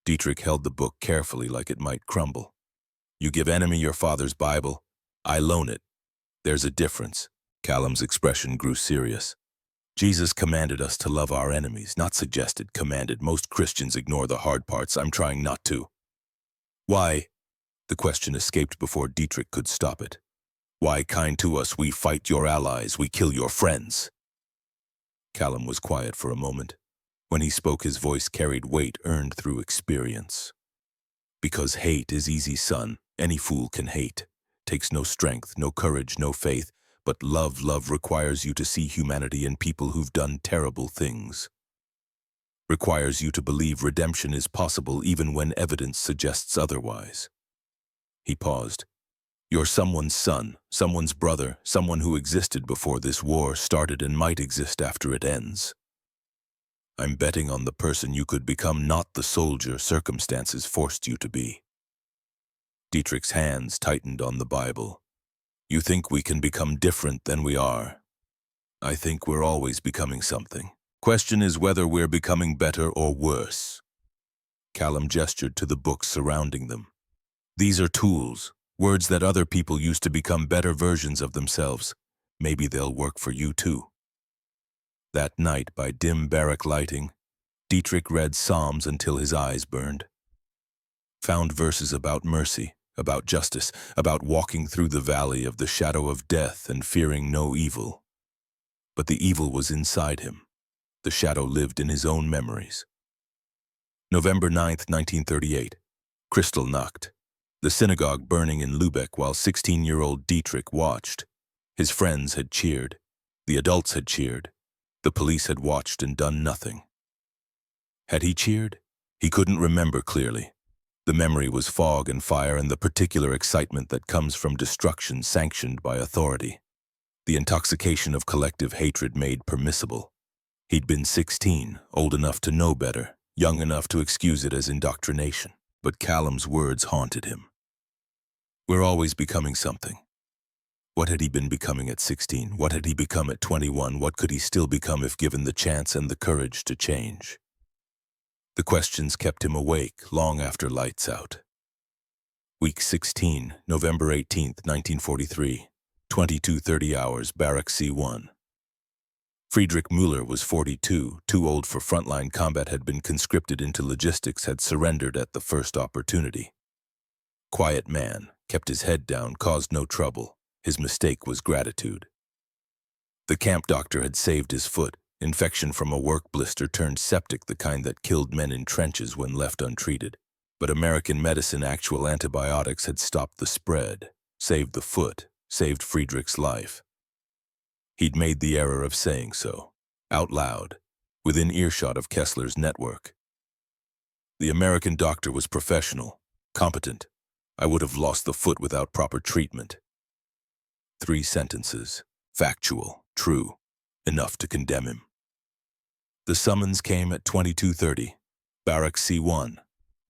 Dietrich held the book carefully like it might crumble. "You give enemy your father's Bible, I loan it. There's a difference." Callum's expression grew serious. "Jesus commanded us to love our enemies, not suggested, commanded. Most Christians ignore the hard parts. I'm trying not to." "Why?" The question escaped before Dietrich could stop it. "Why kind to us? We fight your allies, we kill your friends." Callum was quiet for a moment. When he spoke, his voice carried weight earned through experience. "Because hate is easy, son. Any fool can hate. Takes no strength, no courage, no faith. But love requires you to see humanity in people who've done terrible things. Requires you to believe redemption is possible even when evidence suggests otherwise." He paused. "You're someone's son, someone's brother, someone who existed before this war started and might exist after it ends. I'm betting on the person you could become, not the soldier circumstances forced you to be." Dietrich's hands tightened on the Bible. "You think we can become different than we are? I think we're always becoming something. Question is whether we're becoming better or worse." Callum gestured to the books surrounding them. "These are tools, words that other people use to become better versions of themselves. Maybe they'll work for you too." That night, by dim barrack lighting, Dietrich read Psalms until his eyes burned. Found verses about mercy, about justice, about walking through the valley of the shadow of death and fearing no evil. But the evil was inside him. The shadow lived in his own memories. November 9th, 1938. Kristallnacht. The synagogue burning in Lübeck while 16-year-old Dietrich watched. His friends had cheered. The adults had cheered. The police had watched and done nothing. Had he cheered? He couldn't remember clearly. The memory was fog and fire and the particular excitement that comes from destruction sanctioned by authority. The intoxication of collective hatred made permissible. He'd been 16, old enough to know better, young enough to excuse it as indoctrination. But Callum's words haunted him. We're always becoming something. What had he been becoming at 16? What had he become at 21? What could he still become if given the chance and the courage to change? The questions kept him awake long after lights out. Week 16, November 18th, 1943, 22:30 hours, Barrack C1. Friedrich Müller was 42, too old for frontline combat, had been conscripted into logistics, had surrendered at the first opportunity. Quiet man, kept his head down, caused no trouble. His mistake was gratitude. The camp doctor had saved his foot. Infection from a work blister turned septic, the kind that killed men in trenches when left untreated. But American medicine, actual antibiotics, had stopped the spread, saved the foot, saved Friedrich's life. He'd made the error of saying so, out loud, within earshot of Kessler's network. The American doctor was professional, competent. I would have lost the foot without proper treatment. 3 sentences, factual, true, enough to condemn him. The summons came at 22:30. Barrack C1.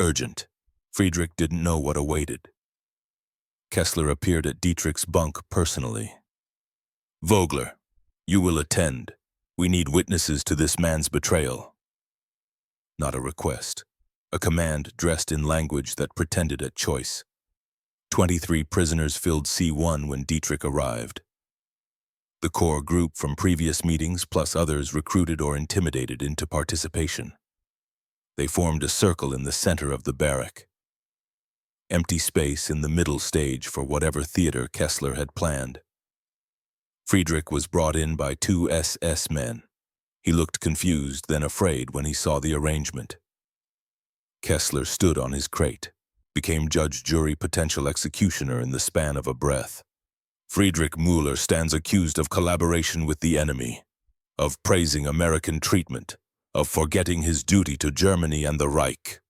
Urgent. Friedrich didn't know what awaited. Kessler appeared at Dietrich's bunk personally. Vogler, you will attend. We need witnesses to this man's betrayal. Not a request. A command dressed in language that pretended at choice. 23 prisoners filled C1 when Dietrich arrived. The core group from previous meetings plus others recruited or intimidated into participation. They formed a circle in the center of the barrack. Empty space in the middle stage for whatever theater Kessler had planned. Friedrich was brought in by 2 SS men. He looked confused, then afraid when he saw the arrangement. Kessler stood on his crate, became judge, jury, potential executioner in the span of a breath. Friedrich Müller stands accused of collaboration with the enemy, of praising American treatment, of forgetting his duty to Germany and the Reich.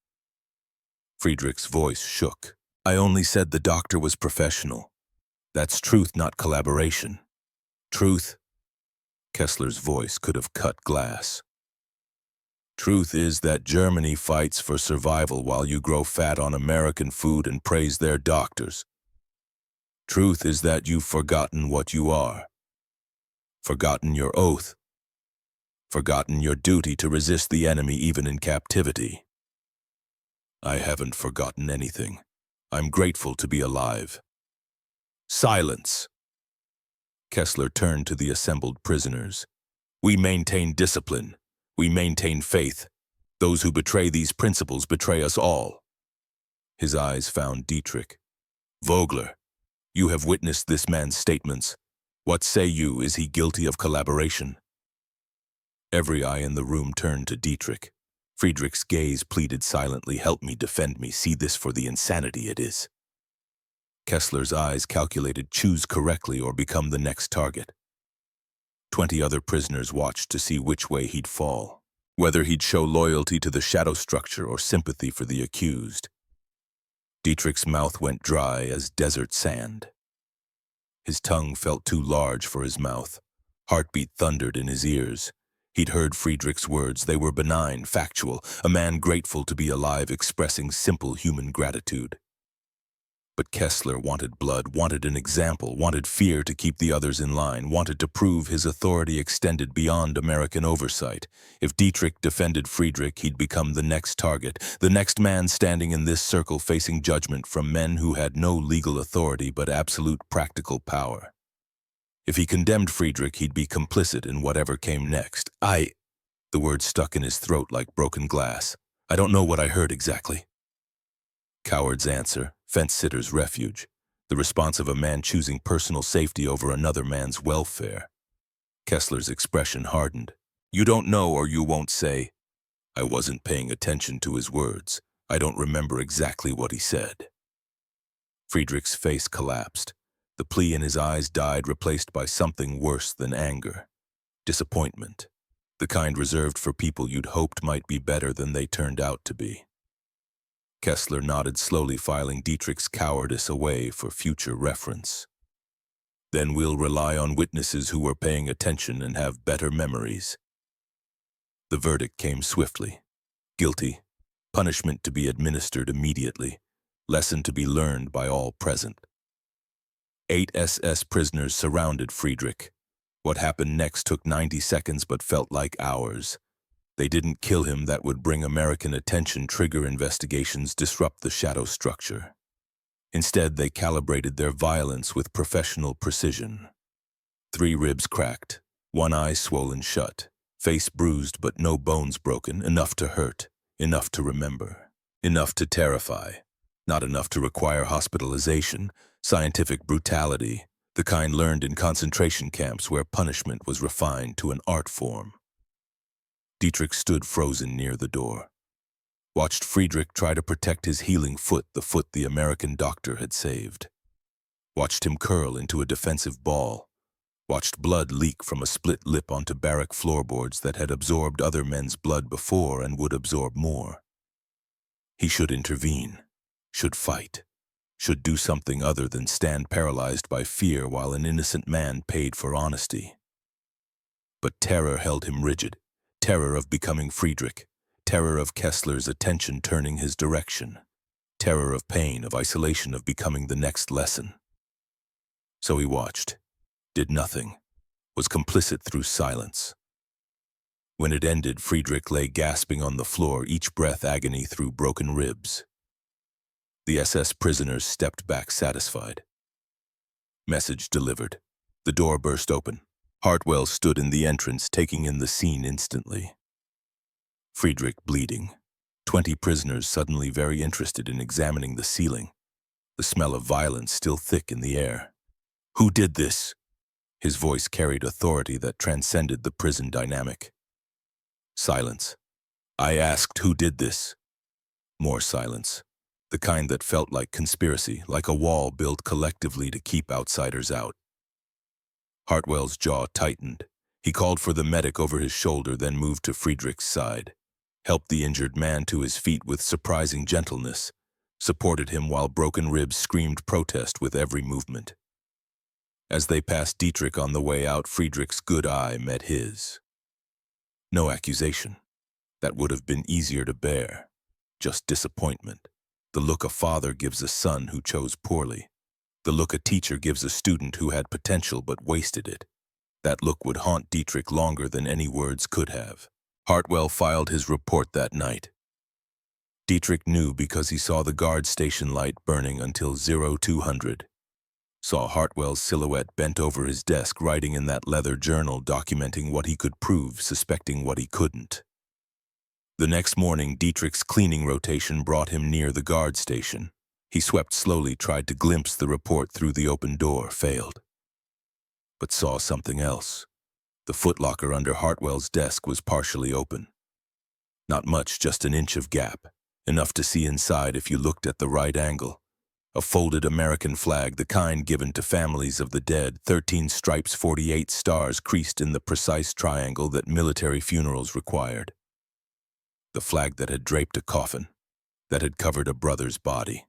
Friedrich's voice shook. I only said the doctor was professional. That's truth, not collaboration. Truth? Kessler's voice could have cut glass. Truth is that Germany fights for survival while you grow fat on American food and praise their doctors. Truth is that you've forgotten what you are. Forgotten your oath. Forgotten your duty to resist the enemy even in captivity. I haven't forgotten anything. I'm grateful to be alive. Silence! Kessler turned to the assembled prisoners. We maintain discipline. We maintain faith. Those who betray these principles betray us all. His eyes found Dietrich. Vogler, you have witnessed this man's statements. What say you, is he guilty of collaboration? Every eye in the room turned to Dietrich. Friedrich's gaze pleaded silently, help me, defend me, see this for the insanity it is. Kessler's eyes calculated, choose correctly or become the next target. 20 other prisoners watched to see which way he'd fall, whether he'd show loyalty to the shadow structure or sympathy for the accused. Dietrich's mouth went dry as desert sand. His tongue felt too large for his mouth. Heartbeat thundered in his ears. He'd heard Friedrich's words. They were benign, factual, a man grateful to be alive, expressing simple human gratitude. But Kessler wanted blood, wanted an example, wanted fear to keep the others in line, wanted to prove his authority extended beyond American oversight. If Dietrich defended Friedrich, he'd become the next target, the next man standing in this circle facing judgment from men who had no legal authority but absolute practical power. If he condemned Friedrich, he'd be complicit in whatever came next. The word stuck in his throat like broken glass. I don't know what I heard exactly. Coward's answer, fence-sitter's refuge, the response of a man choosing personal safety over another man's welfare. Kessler's expression hardened. You don't know or you won't say. I wasn't paying attention to his words. I don't remember exactly what he said. Friedrich's face collapsed. The plea in his eyes died, replaced by something worse than anger. Disappointment. The kind reserved for people you'd hoped might be better than they turned out to be. Kessler nodded slowly, filing Dietrich's cowardice away for future reference. Then we'll rely on witnesses who were paying attention and have better memories. The verdict came swiftly. Guilty. Punishment to be administered immediately. Lesson to be learned by all present. 8 SS prisoners surrounded Friedrich. What happened next took 90 seconds but felt like hours. They didn't kill him. That would bring American attention, trigger investigations, disrupt the shadow structure. Instead, they calibrated their violence with professional precision. 3 ribs cracked, One eye swollen shut, face bruised but no bones broken, enough to hurt, enough to remember, enough to terrify, not enough to require hospitalization, scientific brutality, the kind learned in concentration camps where punishment was refined to an art form. Dietrich stood frozen near the door. Watched Friedrich try to protect his healing foot, the foot the American doctor had saved. Watched him curl into a defensive ball. Watched blood leak from a split lip onto barrack floorboards that had absorbed other men's blood before and would absorb more. He should intervene, should fight, should do something other than stand paralyzed by fear while an innocent man paid for honesty. But terror held him rigid, terror of becoming Friedrich, terror of Kessler's attention turning his direction, terror of pain, of isolation, of becoming the next lesson. So he watched, did nothing, was complicit through silence. When it ended, Friedrich lay gasping on the floor, each breath agony through broken ribs. The SS prisoners stepped back satisfied. Message delivered. The door burst open. Hartwell stood in the entrance, taking in the scene instantly. Friedrich bleeding. 20 prisoners suddenly very interested in examining the ceiling. The smell of violence still thick in the air. Who did this? His voice carried authority that transcended the prison dynamic. Silence. I asked who did this. More silence. The kind that felt like conspiracy, like a wall built collectively to keep outsiders out. Hartwell's jaw tightened. He called for the medic over his shoulder, then moved to Friedrich's side. Helped the injured man to his feet with surprising gentleness. Supported him while broken ribs screamed protest with every movement. As they passed Dietrich on the way out, Friedrich's good eye met his. No accusation. That would have been easier to bear. Just disappointment. The look a father gives a son who chose poorly. The look a teacher gives a student who had potential but wasted it. That look would haunt Dietrich longer than any words could have. Hartwell filed his report that night. Dietrich knew because he saw the guard station light burning until 0200. Saw Hartwell's silhouette bent over his desk, writing in that leather journal, documenting what he could prove, suspecting what he couldn't. The next morning, Dietrich's cleaning rotation brought him near the guard station. He swept slowly, tried to glimpse the report through the open door, failed. But saw something else. The footlocker under Hartwell's desk was partially open. Not much, just an inch of gap, enough to see inside if you looked at the right angle. A folded American flag, the kind given to families of the dead, 13 stripes, 48 stars creased in the precise triangle that military funerals required. The flag that had draped a coffin, that had covered a brother's body.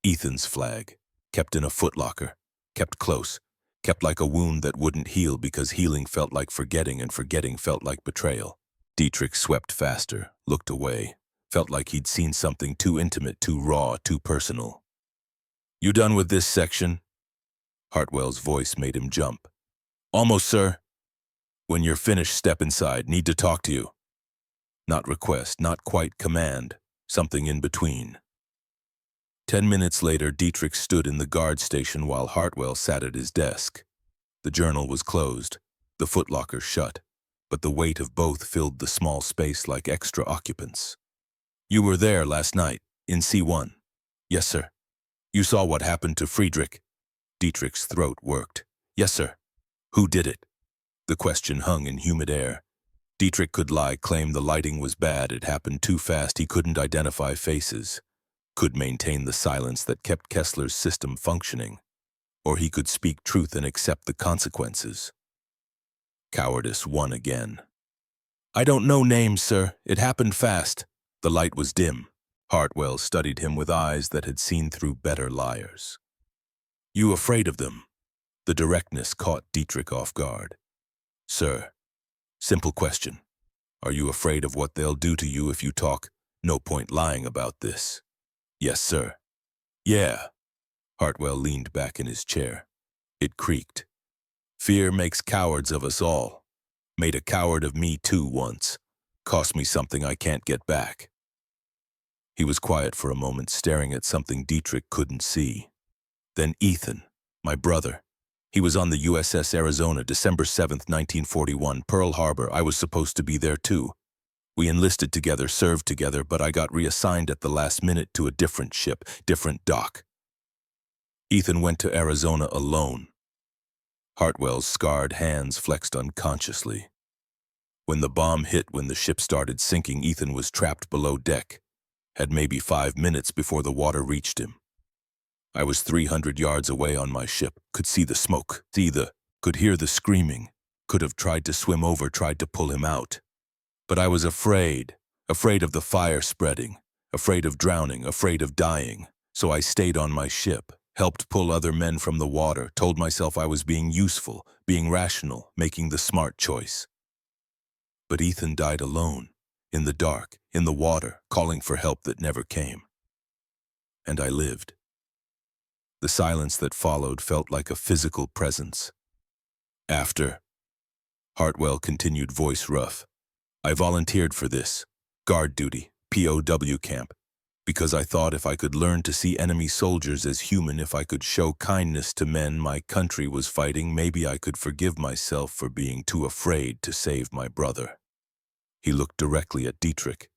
Ethan's flag, kept in a footlocker, kept close, kept like a wound that wouldn't heal because healing felt like forgetting and forgetting felt like betrayal. Dietrich swept faster, looked away, felt like he'd seen something too intimate, too raw, too personal. You done with this section? Hartwell's voice made him jump. Almost, sir. When you're finished, step inside, need to talk to you. Not request, not quite command, something in between. 10 minutes later, Dietrich stood in the guard station while Hartwell sat at his desk. The journal was closed, the footlocker shut, but the weight of both filled the small space like extra occupants. You were there last night, in C1. Yes, sir. You saw what happened to Friedrich? Dietrich's throat worked. Yes, sir. Who did it? The question hung in humid air. Dietrich could lie, claim the lighting was bad, it happened too fast, he couldn't identify faces. Could maintain the silence that kept Kessler's system functioning. Or he could speak truth and accept the consequences. Cowardice won again. I don't know names, sir. It happened fast. The light was dim. Hartwell studied him with eyes that had seen through better liars. You afraid of them? The directness caught Dietrich off guard. Sir, simple question. Are you afraid of what they'll do to you if you talk? No point lying about this. Yes, sir. Yeah. Hartwell leaned back in his chair. It creaked. Fear makes cowards of us all. Made a coward of me too once. Cost me something I can't get back. He was quiet for a moment, staring at something Dietrich couldn't see. Then Ethan, my brother. He was on the USS Arizona, December 7th, 1941, Pearl Harbor. I was supposed to be there too. We enlisted together, served together, but I got reassigned at the last minute to a different ship, different dock. Ethan went to Arizona alone. Hartwell's scarred hands flexed unconsciously. When the bomb hit, when the ship started sinking, Ethan was trapped below deck, had maybe 5 minutes before the water reached him. I was 300 yards away on my ship, could see the smoke, could hear the screaming, could have tried to swim over, tried to pull him out. But I was afraid of the fire spreading, afraid of drowning, afraid of dying. So I stayed on my ship, helped pull other men from the water, told myself I was being useful, being rational, making the smart choice. But Ethan died alone, in the dark, in the water, calling for help that never came. And I lived. The silence that followed felt like a physical presence. After, Hartwell continued, voice rough, I volunteered for this, guard duty, POW camp, because I thought if I could learn to see enemy soldiers as human, if I could show kindness to men my country was fighting, maybe I could forgive myself for being too afraid to save my brother. He looked directly at Dietrich.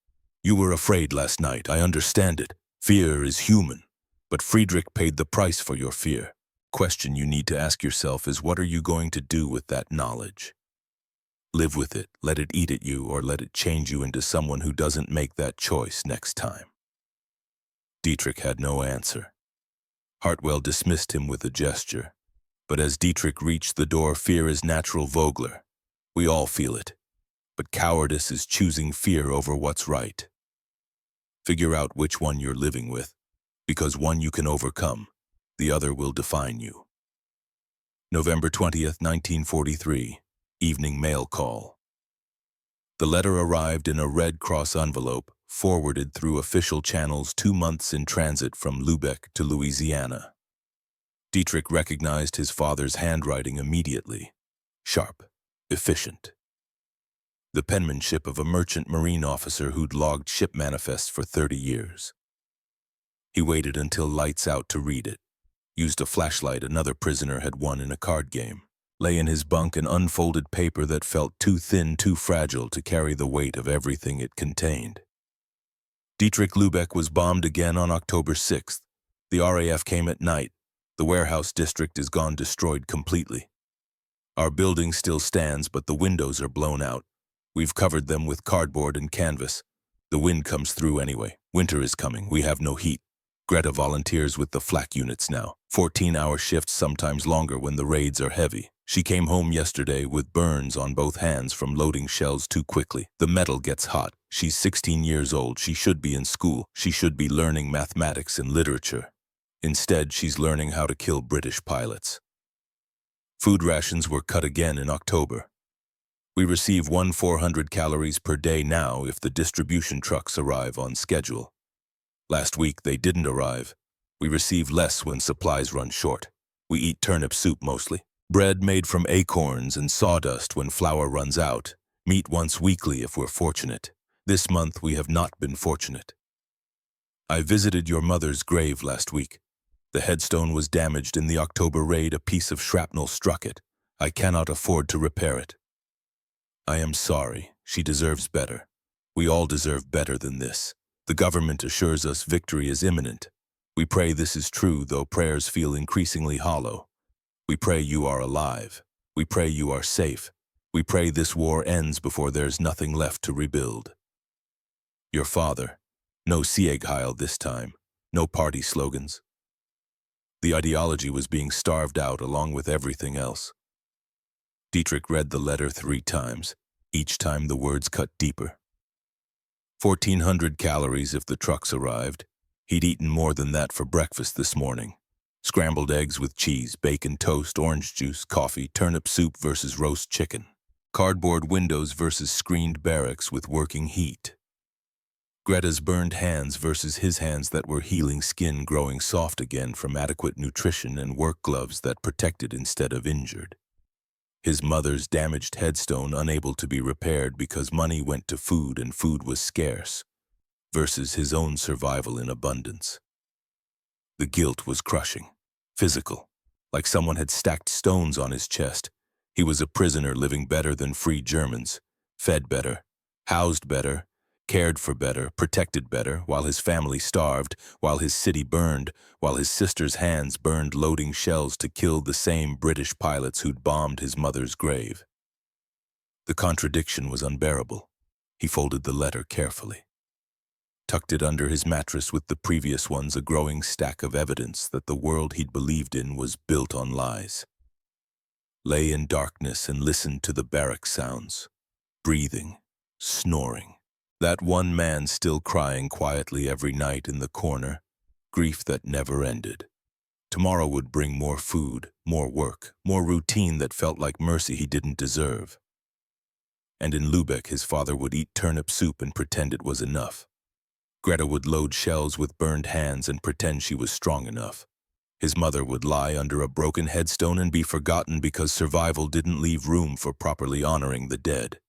You were afraid last night, I understand it. Fear is human, but Friedrich paid the price for your fear. Question you need to ask yourself is, what are you going to do with that knowledge? Live with it, let it eat at you, or let it change you into someone who doesn't make that choice next time. Dietrich had no answer. Hartwell dismissed him with a gesture. But as Dietrich reached the door, fear is natural, Vogler. We all feel it. But cowardice is choosing fear over what's right. Figure out which one you're living with, because one you can overcome, the other will define you. November 20th, 1943, evening mail call. The letter arrived in a Red Cross envelope, forwarded through official channels, 2 months in transit from Lubeck to Louisiana. Dietrich recognized his father's handwriting immediately. Sharp, efficient. The penmanship of a merchant marine officer who'd logged ship manifests for 30 years. He waited until lights out to read it. Used a flashlight another prisoner had won in a card game. Lay in his bunk an unfolded paper that felt too thin, too fragile to carry the weight of everything it contained. Dietrich, Lubeck was bombed again on October 6th. The RAF came at night. The warehouse district is gone, destroyed completely. Our building still stands, but the windows are blown out. We've covered them with cardboard and canvas. The wind comes through anyway. Winter is coming. We have no heat. Greta volunteers with the flak units now. 14-hour shifts, sometimes longer when the raids are heavy. She came home yesterday with burns on both hands from loading shells too quickly. The metal gets hot. She's 16 years old. She should be in school. She should be learning mathematics and literature. Instead, she's learning how to kill British pilots. Food rations were cut again in October. We receive 400 calories per day now if the distribution trucks arrive on schedule. Last week they didn't arrive. We receive less when supplies run short. We eat turnip soup mostly. Bread made from acorns and sawdust when flour runs out. Meat once weekly if we're fortunate. This month we have not been fortunate. I visited your mother's grave last week. The headstone was damaged in the October raid. A piece of shrapnel struck it. I cannot afford to repair it. I am sorry. She deserves better. We all deserve better than this. The government assures us victory is imminent. We pray this is true, though prayers feel increasingly hollow. We pray you are alive. We pray you are safe. We pray this war ends before there's nothing left to rebuild. Your father. No Sieg Heil this time. No party slogans. The ideology was being starved out along with everything else. Dietrich read the letter 3 times. Each time the words cut deeper. 1,400 calories if the trucks arrived. He'd eaten more than that for breakfast this morning. Scrambled eggs with cheese, bacon, toast, orange juice, coffee, turnip soup versus roast chicken. Cardboard windows versus screened barracks with working heat. Greta's burned hands versus his hands that were healing, skin growing soft again from adequate nutrition, and work gloves that protected instead of injured. His mother's damaged headstone unable to be repaired because money went to food and food was scarce, versus his own survival in abundance. The guilt was crushing, physical. like someone had stacked stones on his chest. He was a prisoner living better than free Germans, fed better, housed better, cared for better, protected better, while his family starved, while his city burned, while his sister's hands burned loading shells to kill the same British pilots who'd bombed his mother's grave. The contradiction was unbearable. He folded the letter carefully, tucked it under his mattress with the previous ones, a growing stack of evidence that the world he'd believed in was built on lies. Lay in darkness and listened to the barrack sounds, breathing, snoring. That one man still crying quietly every night in the corner, grief that never ended. Tomorrow would bring more food, more work, more routine that felt like mercy he didn't deserve. And in Lübeck, his father would eat turnip soup and pretend it was enough. Greta would load shells with burned hands and pretend she was strong enough. His mother would lie under a broken headstone and be forgotten because survival didn't leave room for properly honoring the dead.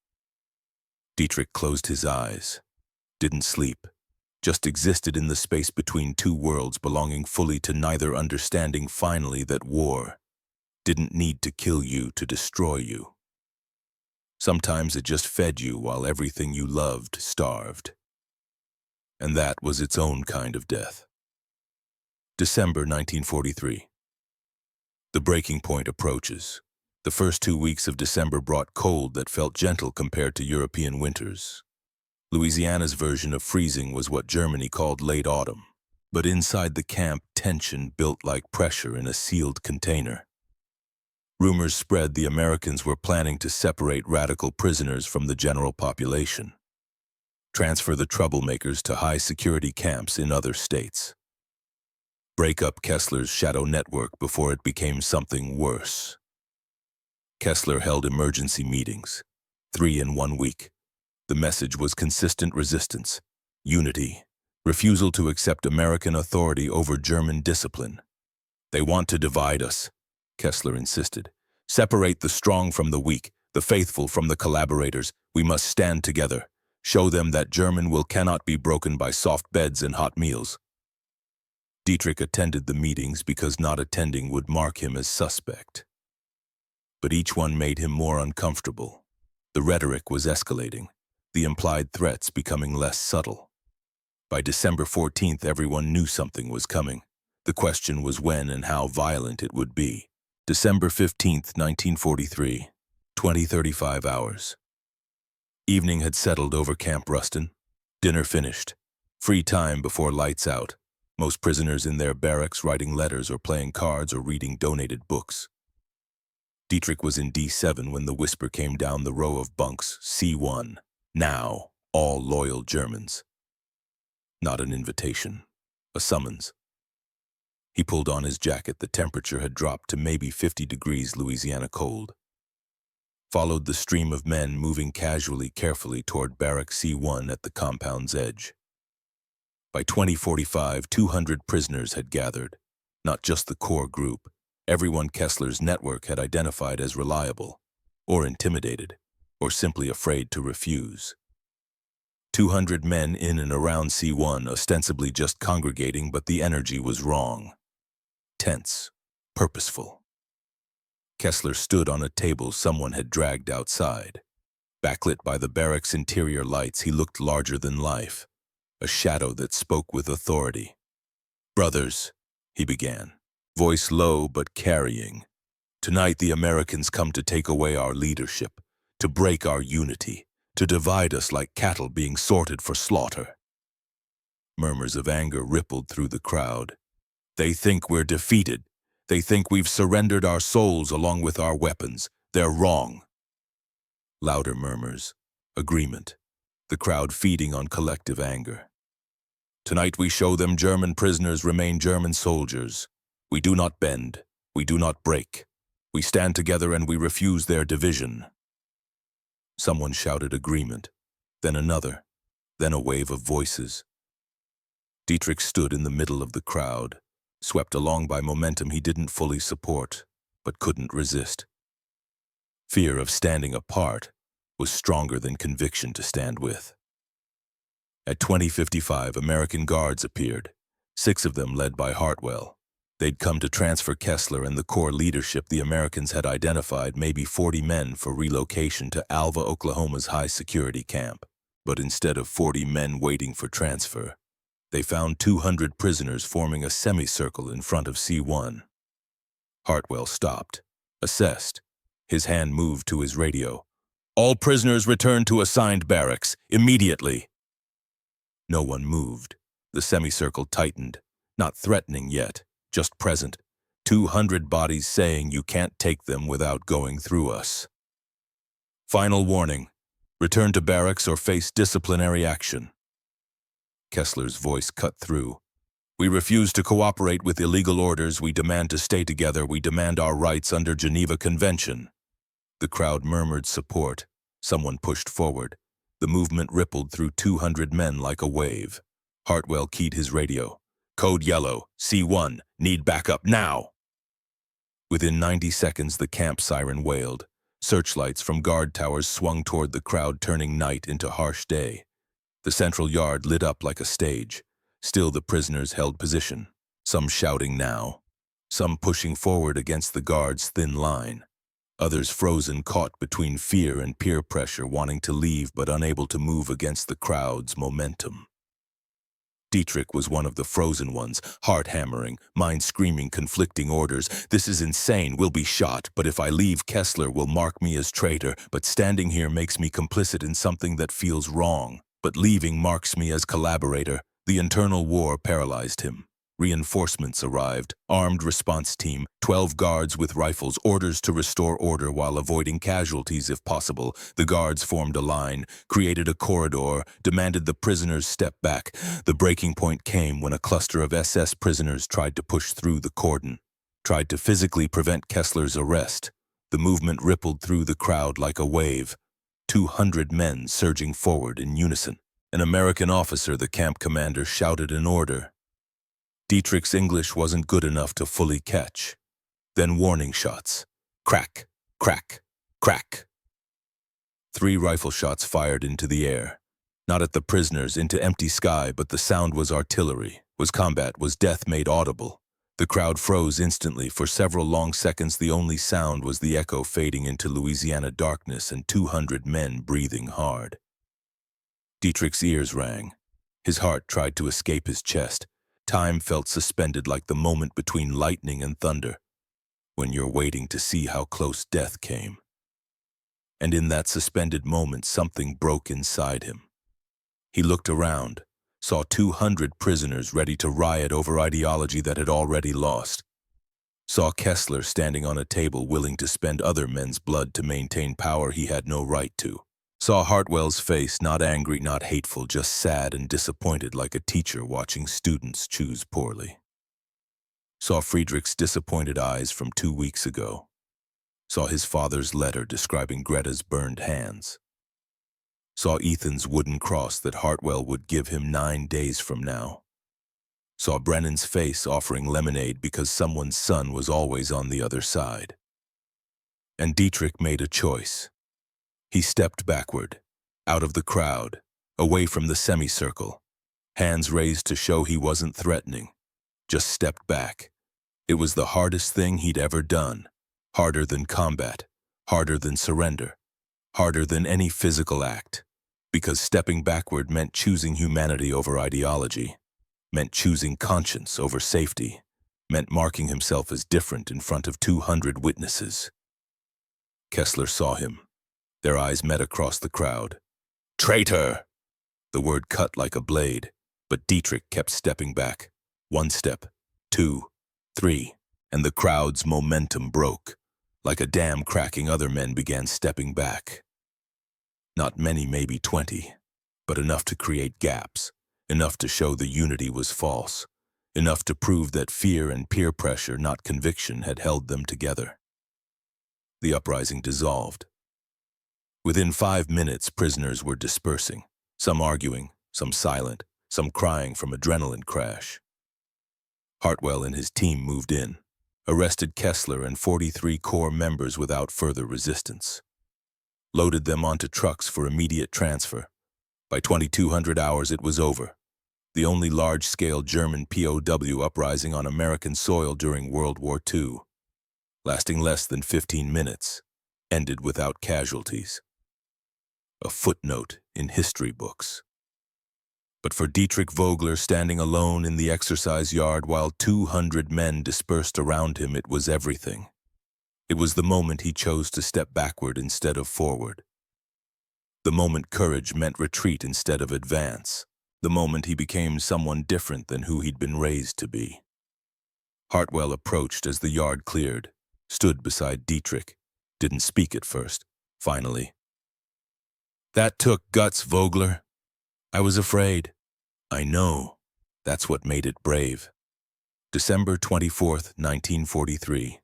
Dietrich closed his eyes, didn't sleep, just existed in the space between two worlds, belonging fully to neither, understanding finally that war didn't need to kill you to destroy you. Sometimes it just fed you while everything you loved starved. And that was its own kind of death. December 1943. The breaking point approaches. The first 2 weeks of December brought cold that felt gentle compared to European winters. Louisiana's version of freezing was what Germany called late autumn. But inside the camp, tension built like pressure in a sealed container. Rumors spread the Americans were planning to separate radical prisoners from the general population, transfer the troublemakers to high-security camps in other states, break up Kessler's shadow network before it became something worse. Kessler held emergency meetings, 3 in 1 week. The message was consistent resistance, unity, refusal to accept American authority over German discipline. They want to divide us, Kessler insisted. Separate the strong from the weak, the faithful from the collaborators. We must stand together. Show them that German will cannot be broken by soft beds and hot meals. Dietrich attended the meetings because not attending would mark him as suspect. But each one made him more uncomfortable. The rhetoric was escalating, the implied threats becoming less subtle. By December 14th, everyone knew something was coming. The question was when and how violent it would be. December 15th, 1943, 20:35 hours. Evening had settled over Camp Ruston. Dinner finished. Free time before lights out. Most prisoners in their barracks writing letters or playing cards or reading donated books. Dietrich was in D7 when the whisper came down the row of bunks, C1. Now, all loyal Germans. Not an invitation, a summons. He pulled on his jacket. The temperature had dropped to maybe 50 degrees Louisiana cold. Followed the stream of men moving casually, carefully toward Barrack C1 at the compound's edge. By 2045, 200 prisoners had gathered, not just the core group. Everyone Kessler's network had identified as reliable, or intimidated, or simply afraid to refuse. 200 men in and around C1, ostensibly just congregating, but the energy was wrong. Tense, purposeful. Kessler stood on a table someone had dragged outside. Backlit by the barrack's interior lights, he looked larger than life, a shadow that spoke with authority. "Brothers," he began, voice low but carrying. "Tonight the Americans come to take away our leadership, to break our unity, to divide us like cattle being sorted for slaughter." Murmurs of anger rippled through the crowd. "They think we're defeated. They think we've surrendered our souls along with our weapons. They're wrong." Louder murmurs. Agreement. The crowd feeding on collective anger. "Tonight we show them German prisoners remain German soldiers. We do not bend. We do not break. We stand together and we refuse their division." Someone shouted agreement, then another, then a wave of voices. Dietrich stood in the middle of the crowd, swept along by momentum he didn't fully support, but couldn't resist. Fear of standing apart was stronger than conviction to stand with. At 20:55, American guards appeared, 6 of them led by Hartwell. They'd come to transfer Kessler and the core leadership the Americans had identified, maybe 40 men, for relocation to Alva, Oklahoma's high-security camp. But instead of 40 men waiting for transfer, they found 200 prisoners forming a semicircle in front of C1. Hartwell stopped, assessed. His hand moved to his radio. "All prisoners return to assigned barracks, immediately." No one moved. The semicircle tightened, not threatening yet, just present. 200 bodies saying you can't take them without going through us. "Final warning. Return to barracks or face disciplinary action." Kessler's voice cut through. "We refuse to cooperate with illegal orders. We demand to stay together. We demand our rights under Geneva Convention." The crowd murmured support. Someone pushed forward. The movement rippled through 200 men like a wave. Hartwell keyed his radio. "Code yellow, C1, need backup now." Within 90 seconds, the camp siren wailed. Searchlights from guard towers swung toward the crowd, turning night into harsh day. The central yard lit up like a stage. Still the prisoners held position, some shouting now, some pushing forward against the guards' thin line, others frozen, caught between fear and peer pressure, wanting to leave but unable to move against the crowd's momentum. Dietrich was one of the frozen ones, heart hammering, mind screaming conflicting orders. "This is insane, we'll be shot, but if I leave, Kessler will mark me as traitor, but standing here makes me complicit in something that feels wrong, but leaving marks me as collaborator." The internal war paralyzed him. Reinforcements arrived, armed response team, 12 guards with rifles, orders to restore order while avoiding casualties if possible. The guards formed a line, created a corridor, demanded the prisoners step back. The breaking point came when a cluster of SS prisoners tried to push through the cordon, tried to physically prevent Kessler's arrest. The movement rippled through the crowd like a wave. 200 men surging forward in unison. An American officer, the camp commander, shouted an order. Dietrich's English wasn't good enough to fully catch. Then warning shots. Crack, crack, crack. 3 rifle shots fired into the air. Not at the prisoners, into empty sky, but the sound was artillery, was combat, was death made audible. The crowd froze instantly. For several long seconds, the only sound was the echo fading into Louisiana darkness and 200 men breathing hard. Dietrich's ears rang. His heart tried to escape his chest. Time felt suspended, like the moment between lightning and thunder, when you're waiting to see how close death came. And in that suspended moment, something broke inside him. He looked around, saw 200 prisoners ready to riot over ideology that had already lost. Saw Kessler standing on a table, willing to spend other men's blood to maintain power he had no right to. Saw Hartwell's face, not angry, not hateful, just sad and disappointed, like a teacher watching students choose poorly. Saw Friedrich's disappointed eyes from 2 weeks ago. Saw his father's letter describing Greta's burned hands. Saw Ethan's wooden cross that Hartwell would give him 9 days from now. Saw Brennan's face offering lemonade because someone's son was always on the other side. And Dietrich made a choice. He stepped backward, out of the crowd, away from the semicircle, hands raised to show he wasn't threatening, just stepped back. It was the hardest thing he'd ever done, harder than combat, harder than surrender, harder than any physical act, because stepping backward meant choosing humanity over ideology, meant choosing conscience over safety, meant marking himself as different in front of 200 witnesses. Kessler saw him. Their eyes met across the crowd. "Traitor!" The word cut like a blade, but Dietrich kept stepping back. 1 step, 2, 3, and the crowd's momentum broke. Like a dam cracking, other men began stepping back. Not many, maybe 20, but enough to create gaps, enough to show the unity was false, enough to prove that fear and peer pressure, not conviction, had held them together. The uprising dissolved. Within 5 minutes, prisoners were dispersing, some arguing, some silent, some crying from adrenaline crash. Hartwell and his team moved in, arrested Kessler and 43 core members without further resistance, loaded them onto trucks for immediate transfer. By 2200 hours, it was over. the only large-scale German POW uprising on American soil during World War II, lasting less than 15 minutes, ended without casualties. A footnote in history books. But for Dietrich Vogler, standing alone in the exercise yard while 200 men dispersed around him, it was everything. It was the moment he chose to step backward instead of forward. The moment courage meant retreat instead of advance. The moment he became someone different than who he'd been raised to be. Hartwell approached as the yard cleared, stood beside Dietrich, didn't speak at first, finally. "That took guts, Vogler. I was afraid." "I know. That's what made it brave." December 24th, 1943.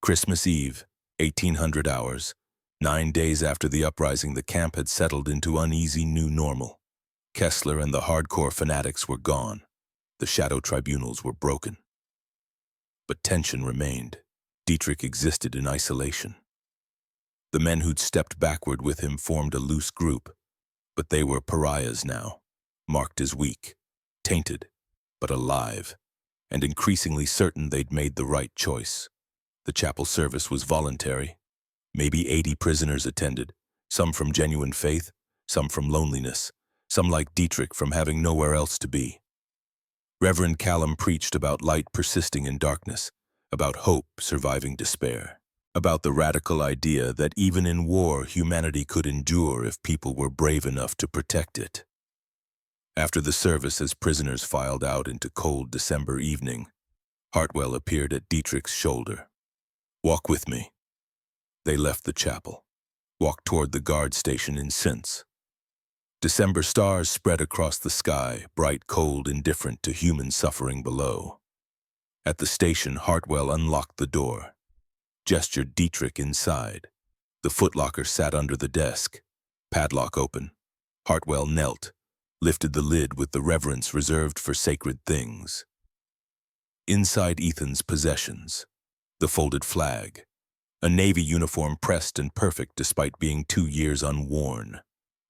Christmas Eve, 1800 hours. 9 days after the uprising, the camp had settled into uneasy new normal. Kessler and the hardcore fanatics were gone. The shadow tribunals were broken. But tension remained. Dietrich existed in isolation. The men who'd stepped backward with him formed a loose group, but they were pariahs now, marked as weak, tainted, but alive, and increasingly certain they'd made the right choice. The chapel service was voluntary. Maybe 80 prisoners attended, some from genuine faith, some from loneliness, some like Dietrich from having nowhere else to be. Reverend Callum preached about light persisting in darkness, about hope surviving despair, about the radical idea that even in war humanity could endure if people were brave enough to protect it. After the service, as prisoners filed out into cold December evening, Hartwell appeared at Dietrich's shoulder. "Walk with me." They left the chapel, walked toward the guard station in Sins. December stars spread across the sky, bright, cold, indifferent to human suffering below. At the station, Hartwell unlocked the door, gestured Dietrich inside. The footlocker sat under the desk, padlock open. Hartwell knelt, lifted the lid with the reverence reserved for sacred things. Inside Ethan's possessions, the folded flag, a Navy uniform pressed and perfect despite being 2 years unworn.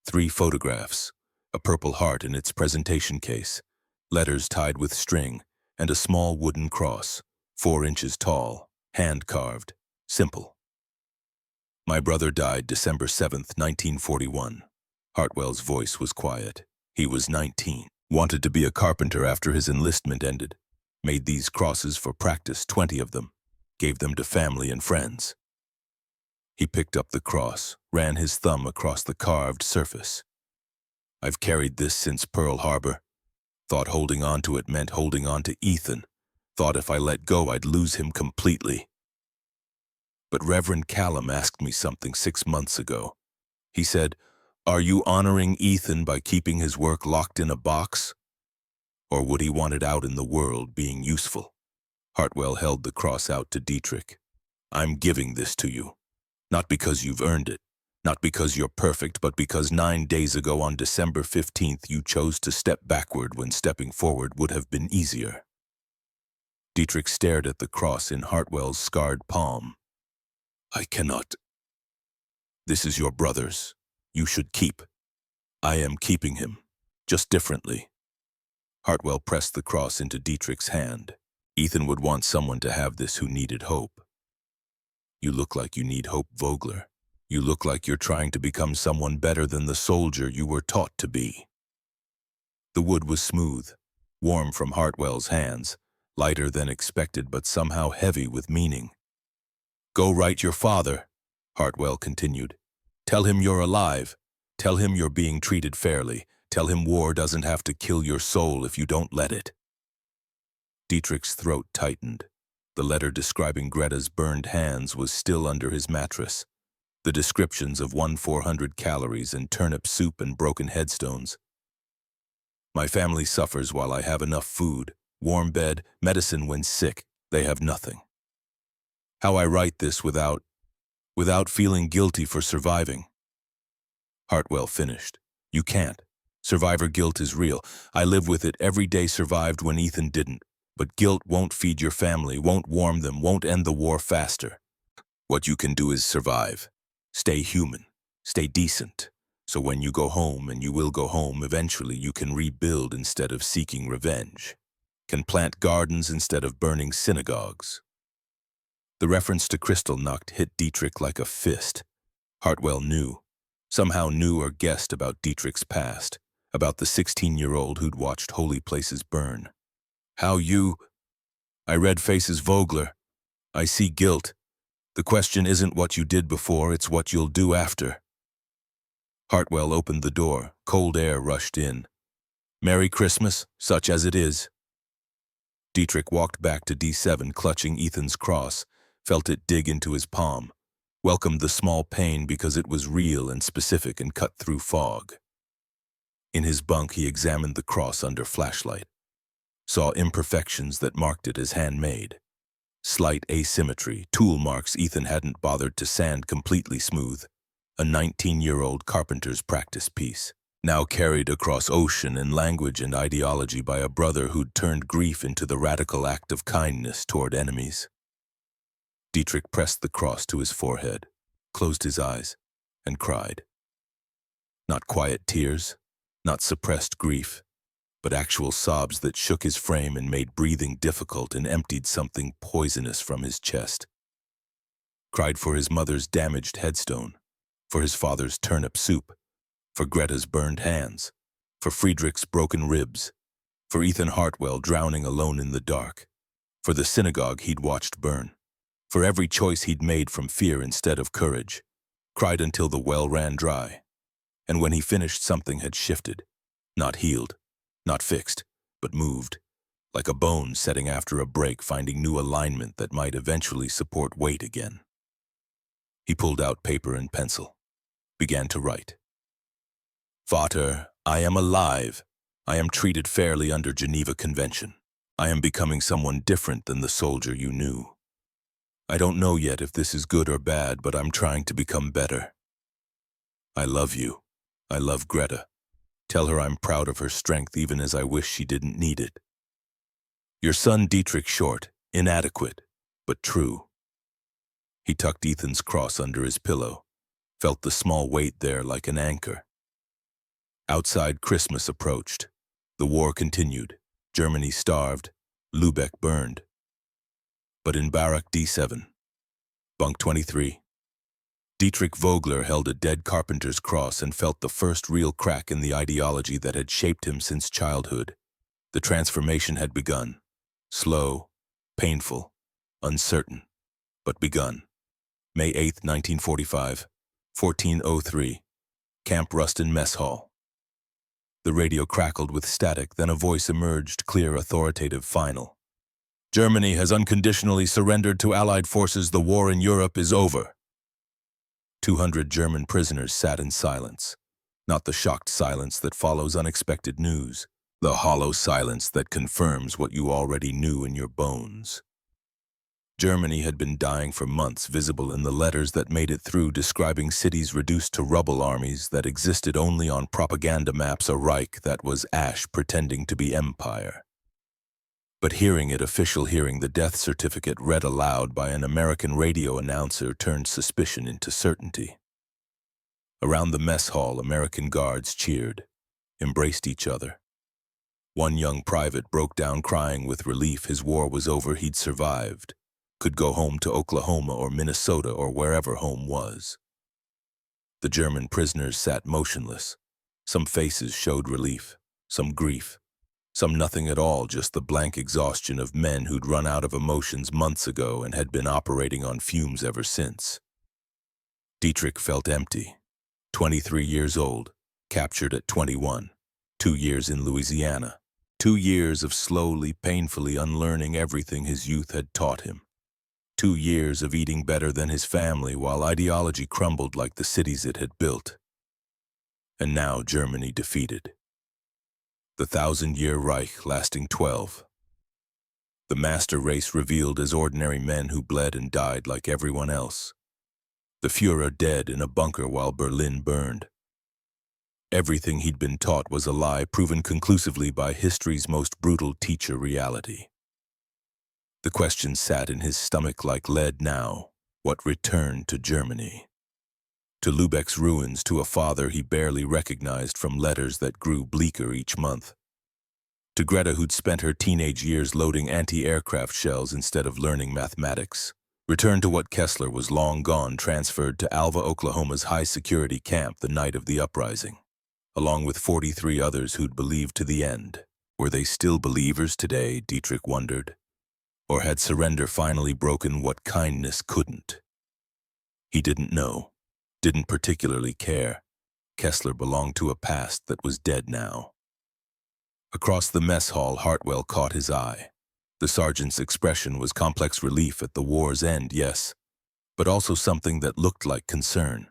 3 photographs, a Purple Heart in its presentation case, letters tied with string, and a small wooden cross, 4 inches tall, hand-carved, simple. "My brother died December 7th, 1941. Hartwell's voice was quiet. He was 19, wanted to be a carpenter after his enlistment ended, made these crosses for practice, 20 of them, gave them to family and friends. He picked up the cross, ran his thumb across the carved surface. "I've carried this since Pearl Harbor. Thought holding on to it meant holding on to Ethan. Thought if I let go, I'd lose him completely. But Reverend Callum asked me something 6 months ago. He said, 'Are you honoring Ethan by keeping his work locked in a box? Or would he want it out in the world being useful?' Hartwell held the cross out to Dietrich. 'I'm giving this to you. Not because you've earned it, not because you're perfect, but because 9 days ago on December 15th you chose to step backward when stepping forward would have been easier.' Dietrich stared at the cross in Hartwell's scarred palm. 'I cannot. This is your brother's. You should keep. I am keeping him, just differently.' Hartwell pressed the cross into Dietrich's hand. Ethan would want someone to have this who needed hope. 'You look like you need hope, Vogler. You look like you're trying to become someone better than the soldier you were taught to be.' The wood was smooth, warm from Hartwell's hands, lighter than expected but somehow heavy with meaning. 'Go write your father,' Hartwell continued. 'Tell him you're alive. Tell him you're being treated fairly. Tell him war doesn't have to kill your soul if you don't let it.' Dietrich's throat tightened. The letter describing Greta's burned hands was still under his mattress. The descriptions of 400 calories and turnip soup and broken headstones. 'My family suffers while I have enough food, warm bed, medicine when sick. They have nothing. How I write this without feeling guilty for surviving.' Hartwell finished. 'You can't. Survivor guilt is real. I live with it every day. Survived when Ethan didn't. But guilt won't feed your family, won't warm them, won't end the war faster. What you can do is survive. Stay human. Stay decent. So when you go home, and you will go home eventually, you can rebuild instead of seeking revenge, can plant gardens instead of burning synagogues. The reference to Kristallnacht hit Dietrich like a fist. Hartwell knew, somehow knew or guessed about Dietrich's past, about the 16-year-old who'd watched holy places burn. I read faces, Vogler. I see guilt. The question isn't what you did before, it's what you'll do after. Hartwell opened the door. Cold air rushed in. Merry Christmas, such as it is. Dietrich walked back to D7, clutching Ethan's cross, felt it dig into his palm, welcomed the small pain because it was real and specific and cut through fog. In his bunk, he examined the cross under flashlight, saw imperfections that marked it as handmade. Slight asymmetry, tool marks Ethan hadn't bothered to sand completely smooth. A 19-year-old carpenter's practice piece, now carried across ocean and language and ideology by a brother who'd turned grief into the radical act of kindness toward enemies. Dietrich pressed the cross to his forehead, closed his eyes, and cried. Not quiet tears, not suppressed grief, but actual sobs that shook his frame and made breathing difficult and emptied something poisonous from his chest. Cried for his mother's damaged headstone, for his father's turnip soup, for Greta's burned hands, for Friedrich's broken ribs, for Ethan Hartwell drowning alone in the dark, for the synagogue he'd watched burn, for every choice he'd made from fear instead of courage. Cried until the well ran dry. And when he finished, something had shifted, not healed, not fixed, but moved, like a bone setting after a break, finding new alignment that might eventually support weight again. He pulled out paper and pencil, began to write. Vater, I am alive. I am treated fairly under Geneva Convention. I am becoming someone different than the soldier you knew. I don't know yet if this is good or bad, but I'm trying to become better. I love you. I love Greta. Tell her I'm proud of her strength even as I wish she didn't need it. Your son Dietrich short, inadequate, but true. He tucked Ethan's cross under his pillow, felt the small weight there like an anchor. Outside, Christmas approached. The war continued. Germany starved. Lübeck burned. But in Barrack D7, Bunk 23, Dietrich Vogler held a dead carpenter's cross and felt the first real crack in the ideology that had shaped him since childhood. The transformation had begun. Slow, painful, uncertain, but begun. May 8, 1945, 14:03, Camp Ruston Mess Hall. The radio crackled with static, then a voice emerged, clear, authoritative, final. Germany has unconditionally surrendered to Allied forces. The war in Europe is over. 200 German prisoners sat in silence. Not the shocked silence that follows unexpected news, the hollow silence that confirms what you already knew in your bones. Germany had been dying for months, visible in the letters that made it through, describing cities reduced to rubble, armies that existed only on propaganda maps, a Reich that was ash pretending to be empire. But hearing it, official hearing, the death certificate read aloud by an American radio announcer, turned suspicion into certainty. Around the mess hall, American guards cheered, embraced each other. One young private broke down crying with relief. His war was over, he'd survived. Could go home to Oklahoma or Minnesota or wherever home was. The German prisoners sat motionless. Some faces showed relief, some grief. Some nothing at all, just the blank exhaustion of men who'd run out of emotions months ago and had been operating on fumes ever since. Dietrich felt empty. 23 years old, captured at 21, 2 years in Louisiana, 2 years of slowly, painfully unlearning everything his youth had taught him. 2 years of eating better than his family while ideology crumbled like the cities it had built. And now Germany defeated. The 1,000-year Reich lasting 12. The master race revealed as ordinary men who bled and died like everyone else. The Führer dead in a bunker while Berlin burned. Everything he'd been taught was a lie, proven conclusively by history's most brutal teacher, reality. The question sat in his stomach like lead now. What returned to Germany? to Lübeck's ruins, to a father he barely recognized from letters that grew bleaker each month, to Greta, who'd spent her teenage years loading anti-aircraft shells instead of learning mathematics. Returned to what Kessler was long gone, transferred to Alva, Oklahoma's high-security camp the night of the uprising, along with 43 others who'd believed to the end. Were they still believers today, Dietrich wondered? Or had surrender finally broken what kindness couldn't? He didn't know, didn't particularly care. Kessler belonged to a past that was dead now. Across the mess hall, Hartwell caught his eye. The sergeant's expression was complex relief at the war's end, yes, but also something that looked like concern,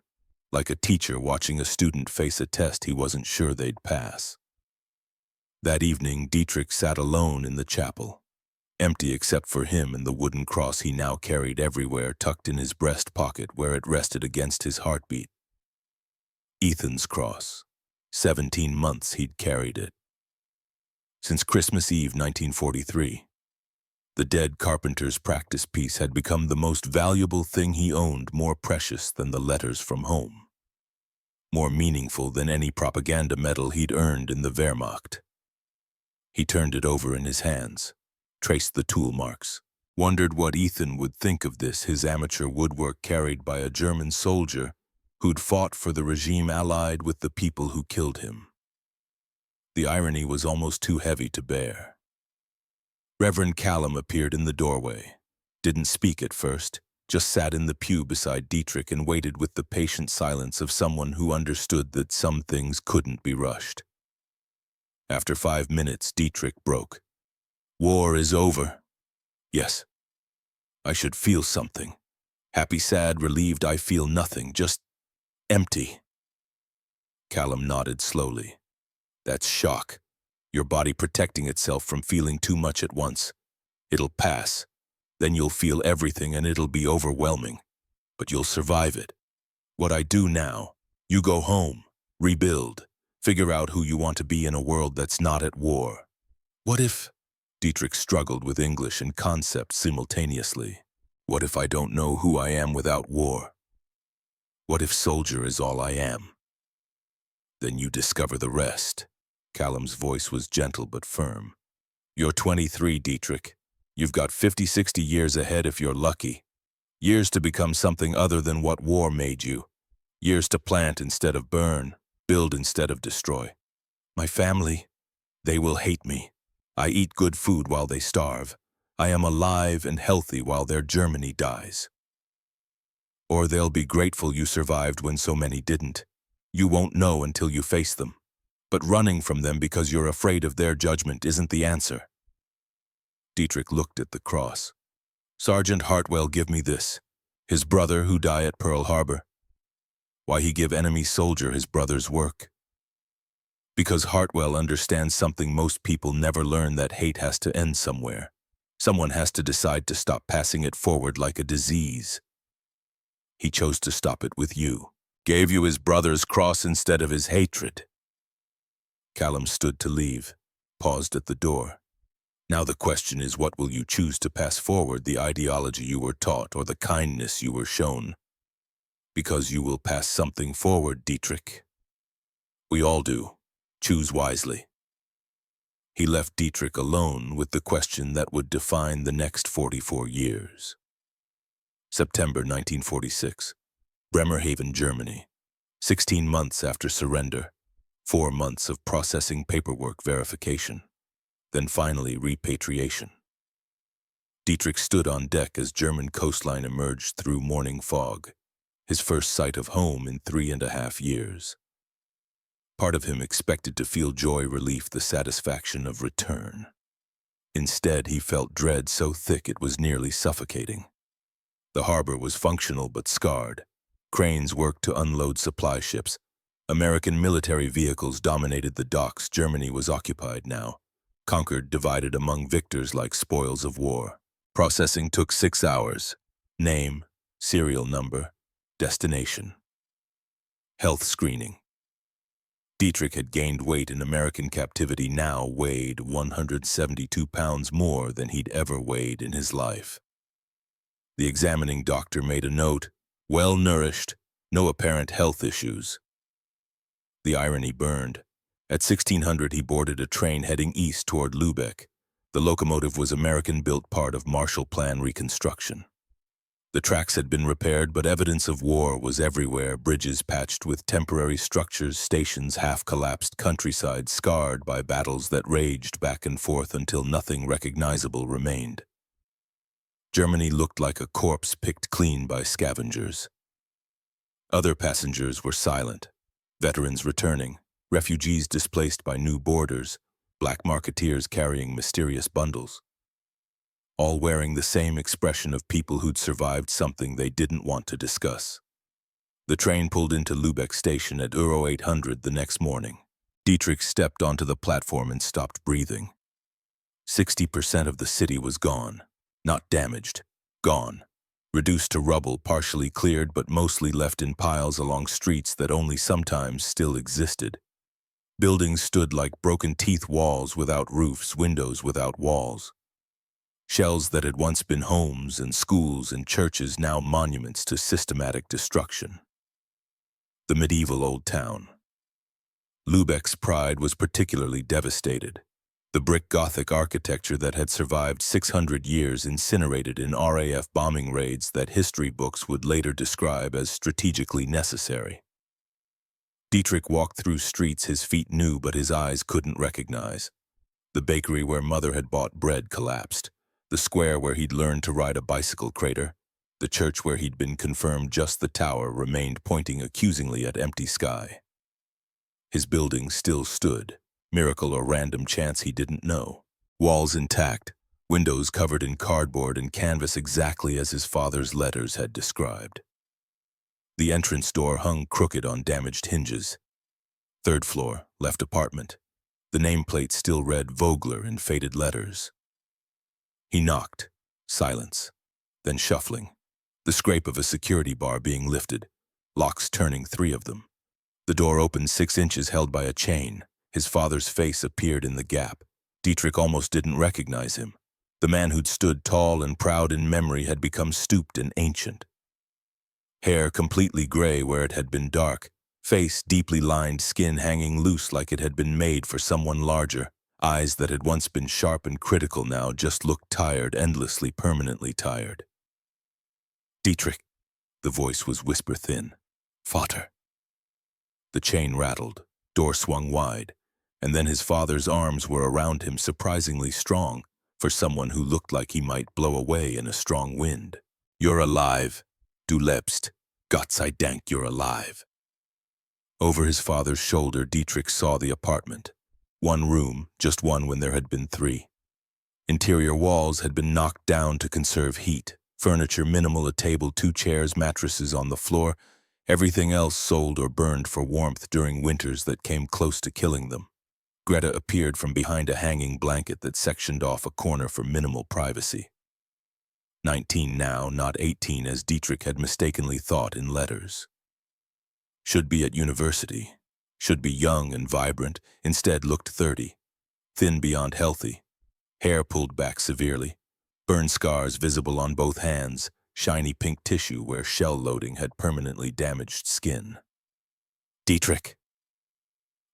like a teacher watching a student face a test he wasn't sure they'd pass. That evening, Dietrich sat alone in the chapel, empty except for him and the wooden cross he now carried everywhere, tucked in his breast pocket where it rested against his heartbeat. Ethan's cross. 17 months he'd carried it. Since Christmas Eve 1943, the dead carpenter's practice piece had become the most valuable thing he owned, more precious than the letters from home, more meaningful than any propaganda medal he'd earned in the Wehrmacht. He turned it over in his hands, traced the tool marks, wondered what Ethan would think of this, his amateur woodwork carried by a German soldier who'd fought for the regime allied with the people who killed him. The irony was almost too heavy to bear. Reverend Callum appeared in the doorway, didn't speak at first, just sat in the pew beside Dietrich and waited with the patient silence of someone who understood that some things couldn't be rushed. After 5 minutes, Dietrich broke. "War is over." "Yes." "I should feel something. Happy, sad, relieved, I feel nothing, just empty." Callum nodded slowly. "That's shock. Your body protecting itself from feeling too much at once. It'll pass. Then you'll feel everything and it'll be overwhelming. But you'll survive it. What I do now, you go home, rebuild, figure out who you want to be in a world that's not at war." "What if?" Dietrich struggled with English and concept simultaneously. "What if I don't know who I am without war? What if soldier is all I am?" "Then you discover the rest." Callum's voice was gentle but firm. "You're 23, Dietrich. You've got 50, 60 years ahead if you're lucky. Years to become something other than what war made you. Years to plant instead of burn, build instead of destroy. My family, they will hate me. I eat good food while they starve. I am alive and healthy while their Germany dies. Or they'll be grateful you survived when so many didn't. You won't know until you face them. But running from them because you're afraid of their judgment isn't the answer." Dietrich looked at the cross. "Sergeant Hartwell give me this. His brother who died at Pearl Harbor. Why he give enemy soldier his brother's work? Because Hartwell understands something most people never learn, that hate has to end somewhere. Someone has to decide to stop passing it forward like a disease. He chose to stop it with you. Gave you his brother's cross instead of his hatred." Callum stood to leave, paused at the door. "Now the question is, what will you choose to pass forward, the ideology you were taught or the kindness you were shown? Because you will pass something forward, Dietrich. We all do. Choose wisely." He left Dietrich alone with the question that would define the next 44 years. September 1946, Bremerhaven, Germany. 16 months after surrender. 4 months of processing paperwork verification, then finally repatriation. Dietrich stood on deck as German coastline emerged through morning fog, his first sight of home in 3.5 years. Part of him expected to feel joy, relief, the satisfaction of return. Instead, he felt dread so thick it was nearly suffocating. The harbor was functional but scarred. Cranes worked to unload supply ships. American military vehicles dominated the docks. Germany was occupied now, conquered, divided among victors like spoils of war. Processing took 6 hours. Name, serial number, destination. Health screening. Dietrich had gained weight in American captivity, now weighed 172 pounds more than he'd ever weighed in his life. The examining doctor made a note, well nourished, No apparent health issues. The irony burned. At 1600, he boarded a train heading east toward Lubeck. The locomotive was American-built part of Marshall Plan reconstruction. The tracks had been repaired, but evidence of war was everywhere, bridges patched with temporary structures, stations half-collapsed, countryside scarred by battles that raged back and forth until nothing recognizable remained. Germany looked like a corpse picked clean by scavengers. Other passengers were silent. Veterans returning, refugees displaced by new borders, black marketeers carrying mysterious bundles. All wearing the same expression of people who'd survived something they didn't want to discuss. The train pulled into Lübeck station at Euro 800 the next morning. Dietrich stepped onto the platform and stopped breathing. 60% of the city was gone. Not damaged, gone. Reduced to rubble, partially cleared but mostly left in piles along streets that only sometimes still existed. Buildings stood like broken teeth walls without roofs, windows without walls. Shells that had once been homes and schools and churches, now monuments to systematic destruction. The medieval old town. Lübeck's pride was particularly devastated. The brick Gothic architecture that had survived 600 years incinerated in RAF bombing raids that history books would later describe as strategically necessary. Dietrich walked through streets his feet knew but his eyes couldn't recognize. The bakery where Mother had bought bread collapsed. The square where he'd learned to ride a bicycle crater. The church where he'd been confirmed, just the tower remained pointing accusingly at empty sky. His building still stood. Miracle or random chance, he didn't know. Walls intact, windows covered in cardboard and canvas exactly as his father's letters had described. The entrance door hung crooked on damaged hinges. Third floor, left apartment. The nameplate still read Vogler in faded letters. He knocked. Silence. Then shuffling. The scrape of a security bar being lifted. Locks turning, 3 of them. The door opened 6 inches, held by a chain. His father's face appeared in the gap. Dietrich almost didn't recognize him. The man who'd stood tall and proud in memory had become stooped and ancient. Hair completely gray where it had been dark. Face deeply lined, skin hanging loose like it had been made for someone larger. Eyes that had once been sharp and critical now just looked tired, endlessly, permanently tired. Dietrich. The voice was whisper thin. Vater. The chain rattled. Door swung wide. And then his father's arms were around him, surprisingly strong, for someone who looked like he might blow away in a strong wind. You're alive. Du lebst. Gott sei Dank you're alive. Over his father's shoulder, Dietrich saw the apartment. 1 room, just one when there had been 3. Interior walls had been knocked down to conserve heat. Furniture minimal, a table, 2 chairs, mattresses on the floor. Everything else sold or burned for warmth during winters that came close to killing them. Greta appeared from behind a hanging blanket that sectioned off a corner for minimal privacy. 19 now, not 18 as Dietrich had mistakenly thought in letters. Should be at university. Should be young and vibrant, instead looked 30. Thin beyond healthy. Hair pulled back severely. Burn scars visible on both hands. Shiny pink tissue where shell loading had permanently damaged skin. Dietrich.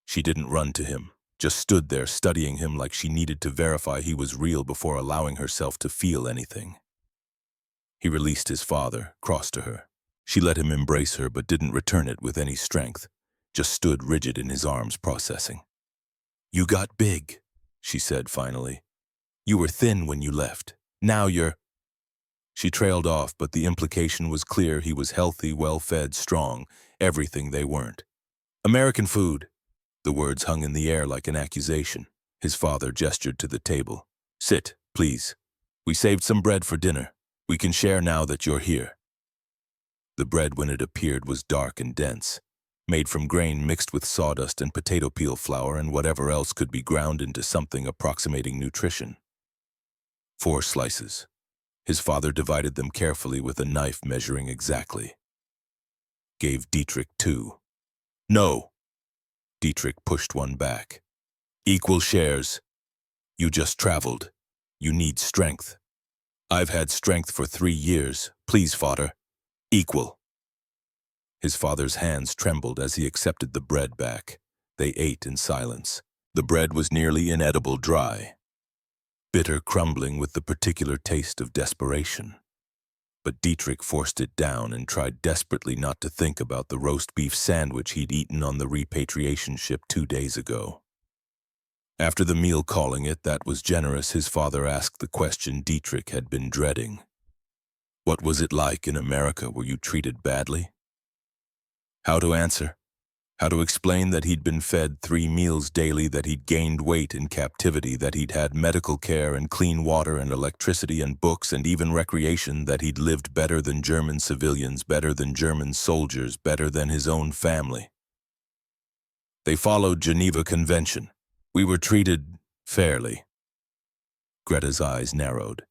She didn't run to him, just stood there studying him like she needed to verify he was real before allowing herself to feel anything. He released his father, crossed to her. She let him embrace her but didn't return it with any strength, just stood rigid in his arms, processing. You got big, she said finally. You were thin when you left. Now you're... She trailed off, but the implication was clear. He was healthy, well-fed, strong, everything they weren't. American food. The words hung in the air like an accusation. His father gestured to the table. Sit, please. We saved some bread for dinner. We can share now that you're here. The bread, when it appeared, was dark and dense, made from grain mixed with sawdust and potato peel flour and whatever else could be ground into something approximating nutrition. 4 slices. His father divided them carefully with a knife measuring exactly. Gave Dietrich 2. No. Dietrich pushed one back. Equal shares. You just traveled. You need strength. I've had strength for 3 years. Please, Vater. Equal. His father's hands trembled as he accepted the bread back. They ate in silence. The bread was nearly inedible dry, bitter, crumbling with the particular taste of desperation. But Dietrich forced it down and tried desperately not to think about the roast beef sandwich he'd eaten on the repatriation ship 2 days ago. After the meal, calling it that was generous, his father asked the question Dietrich had been dreading. What was it like in America? Were you treated badly? How to answer? How to explain that he'd been fed 3 meals daily, that he'd gained weight in captivity, that he'd had medical care and clean water and electricity and books and even recreation, that he'd lived better than German civilians, better than German soldiers, better than his own family. They followed Geneva Convention. We were treated fairly. Greta's eyes narrowed.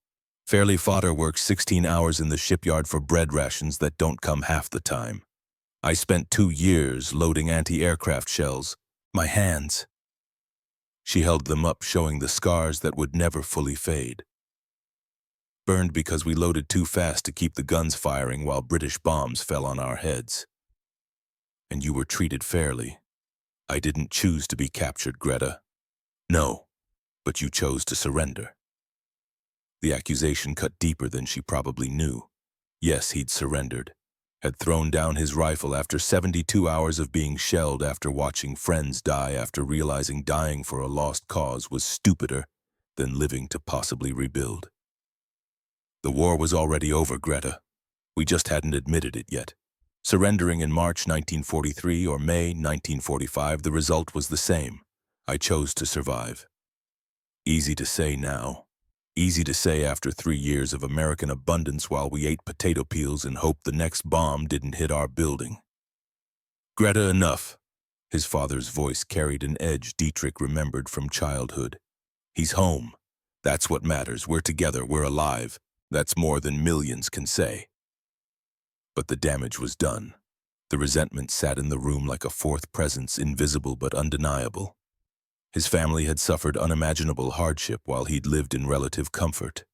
Fairly fodder works 16 hours in the shipyard for bread rations that don't come half the time. I spent 2 years loading anti-aircraft shells. My hands. She held them up, showing the scars that would never fully fade. Burned because we loaded too fast to keep the guns firing while British bombs fell on our heads. And you were treated fairly. I didn't choose to be captured, Greta. No, but you chose to surrender. The accusation cut deeper than she probably knew. Yes, he'd surrendered. Had thrown down his rifle after 72 hours of being shelled, after watching friends die, after realizing dying for a lost cause was stupider than living to possibly rebuild. The war was already over, Greta. We just hadn't admitted it yet. Surrendering in March 1943 or May 1945, the result was the same. I chose to survive. Easy to say now. Easy to say after 3 years of American abundance while we ate potato peels and hoped the next bomb didn't hit our building. Greta, enough. His father's voice carried an edge Dietrich remembered from childhood. He's home. That's what matters. We're together. We're alive. That's more than millions can say. But the damage was done. The resentment sat in the room like a fourth presence, invisible but undeniable. His family had suffered unimaginable hardship while he'd lived in relative comfort.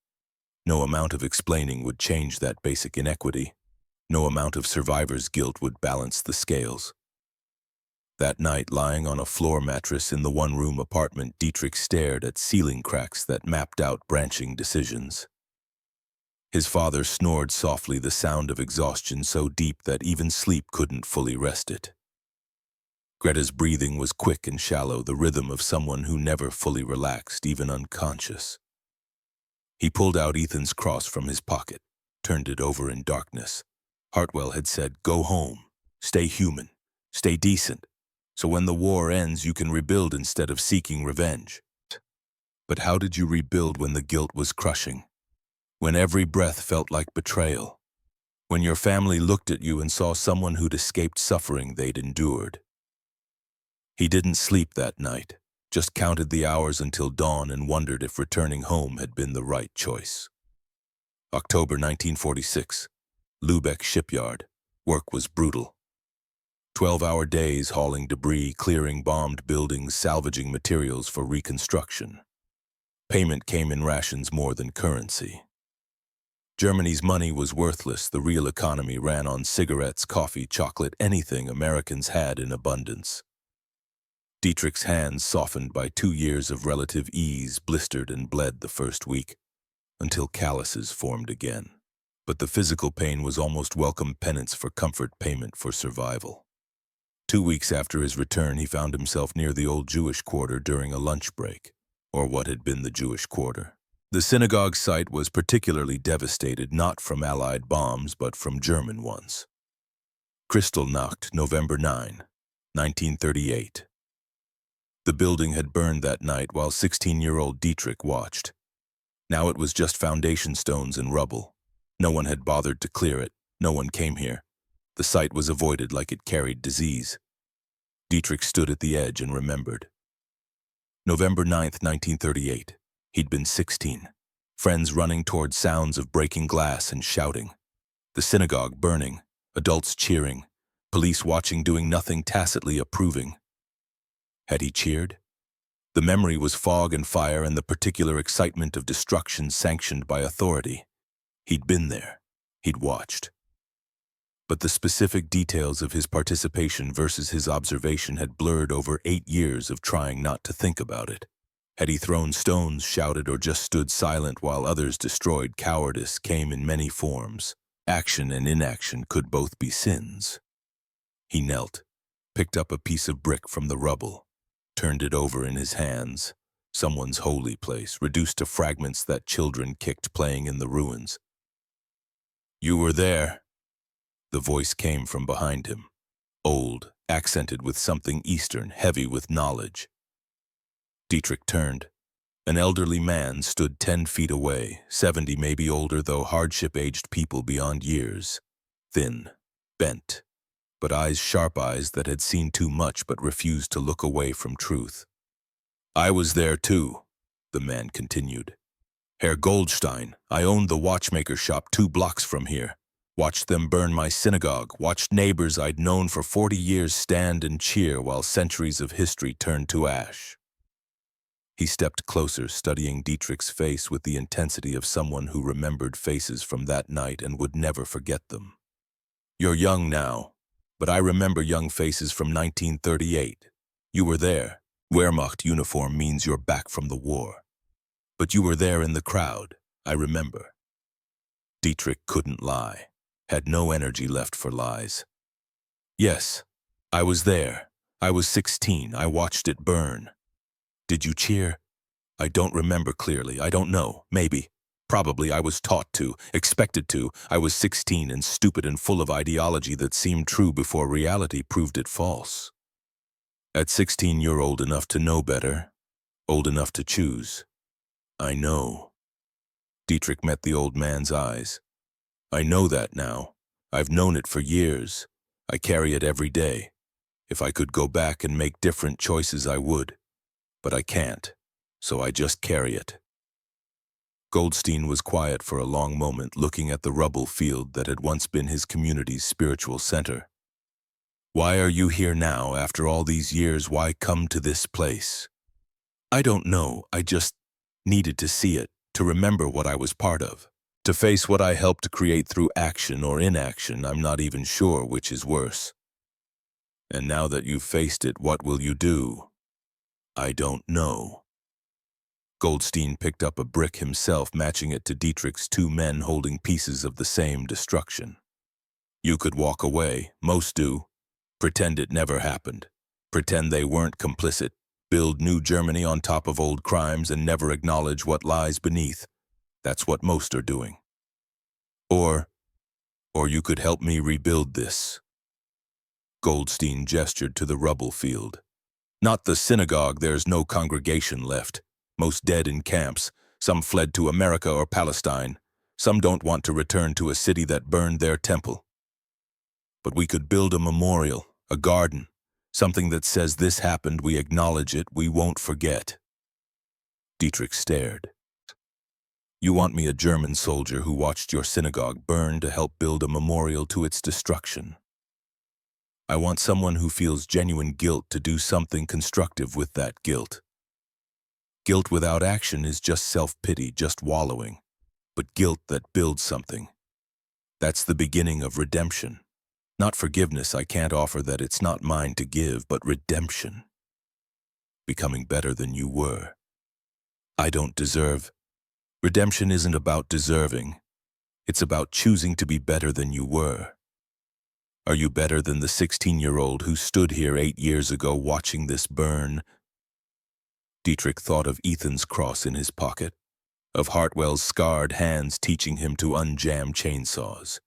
No amount of explaining would change that basic inequity. No amount of survivor's guilt would balance the scales. That night, lying on a floor mattress in the one-room apartment, Dietrich stared at ceiling cracks that mapped out branching decisions. His father snored softly, the sound of exhaustion so deep that even sleep couldn't fully rest it. Greta's breathing was quick and shallow, the rhythm of someone who never fully relaxed, even unconscious. He pulled out Ethan's cross from his pocket, turned it over in darkness. Hartwell had said, "Go home, stay human, stay decent, so when the war ends you can rebuild instead of seeking revenge." But how did you rebuild when the guilt was crushing? When every breath felt like betrayal? When your family looked at you and saw someone who'd escaped suffering they'd endured? He didn't sleep that night, just counted the hours until dawn and wondered if returning home had been the right choice. October 1946, Lübeck shipyard. Work was brutal. 12-hour days hauling debris, clearing bombed buildings, salvaging materials for reconstruction. Payment came in rations more than currency. Germany's money was worthless. The real economy ran on cigarettes, coffee, chocolate, anything Americans had in abundance. Dietrich's hands, softened by 2 years of relative ease, blistered and bled the first week, until calluses formed again. But the physical pain was almost welcome penance for comfort, payment for survival. 2 weeks after his return, he found himself near the old Jewish quarter during a lunch break, or what had been the Jewish quarter. The synagogue site was particularly devastated, not from Allied bombs, but from German ones. Kristallnacht, November 9, 1938. The building had burned that night while 16-year-old Dietrich watched. Now it was just foundation stones and rubble. No one had bothered to clear it. No one came here. The site was avoided like it carried disease. Dietrich stood at the edge and remembered. November 9th, 1938. He'd been 16. Friends running toward sounds of breaking glass and shouting. The synagogue burning. Adults cheering. Police watching, doing nothing, tacitly approving. Had he cheered? The memory was fog and fire and the particular excitement of destruction sanctioned by authority. He'd been there. He'd watched. But the specific details of his participation versus his observation had blurred over 8 years of trying not to think about it. Had he thrown stones, shouted, or just stood silent while others destroyed? Cowardice came in many forms. Action and inaction could both be sins. He knelt, picked up a piece of brick from the rubble, turned it over in his hands. Someone's holy place, reduced to fragments that children kicked playing in the ruins. "You were there." The voice came from behind him, old, accented with something Eastern, heavy with knowledge. Dietrich turned. An elderly man stood 10 feet away, 70 maybe older, though hardship-aged people beyond years. Thin, bent, but eyes, sharp eyes that had seen too much but refused to look away from truth. "I was there too," the man continued. "Herr Goldstein, I owned the watchmaker shop 2 blocks from here. Watched them burn my synagogue, watched neighbors I'd known for 40 years stand and cheer while centuries of history turned to ash." He stepped closer, studying Dietrich's face with the intensity of someone who remembered faces from that night and would never forget them. "You're young now, but I remember young faces from 1938. You were there. Wehrmacht uniform means you're back from the war. But you were there in the crowd, I remember." Dietrich couldn't lie, had no energy left for lies. "Yes, I was there. I was 16. I watched it burn." "Did you cheer?" "I don't remember clearly. I don't know. Maybe. Probably I was taught to, expected to. I was 16 and stupid and full of ideology that seemed true before reality proved it false. At 16, you're old enough to know better, old enough to choose." "I know." Dietrich met the old man's eyes. "I know that now. I've known it for years. I carry it every day. If I could go back and make different choices, I would. But I can't, so I just carry it." Goldstein was quiet for a long moment, looking at the rubble field that had once been his community's spiritual center. "Why are you here now, after all these years? Why come to this place?" "I don't know. I just needed to see it, to remember what I was part of, to face what I helped create through action or inaction. I'm not even sure which is worse." "And now that you've faced it, what will you do?" "I don't know." Goldstein picked up a brick himself, matching it to Dietrich's 2 men holding pieces of the same destruction. "You could walk away, most do. Pretend it never happened. Pretend they weren't complicit. Build new Germany on top of old crimes and never acknowledge what lies beneath. That's what most are doing. Or you could help me rebuild this." Goldstein gestured to the rubble field. "Not the synagogue. There's no congregation left. Most dead in camps. Some fled to America or Palestine. Some don't want to return to a city that burned their temple. But we could build a memorial, a garden, something that says this happened, we acknowledge it, we won't forget." Dietrich stared. "You want me, a German soldier who watched your synagogue burn, to help build a memorial to its destruction? I want someone who feels genuine guilt to do something constructive with that guilt. Guilt without action is just self-pity, just wallowing. But guilt that builds something. That's the beginning of redemption. Not forgiveness, I can't offer that, it's not mine to give, but redemption. Becoming better than you were. I don't deserve. Redemption isn't about deserving. It's about choosing to be better than you were. Are you better than the 16-year-old who stood here 8 years ago watching this burn?" Dietrich thought of Ethan's cross in his pocket, of Hartwell's scarred hands teaching him to unjam chainsaws,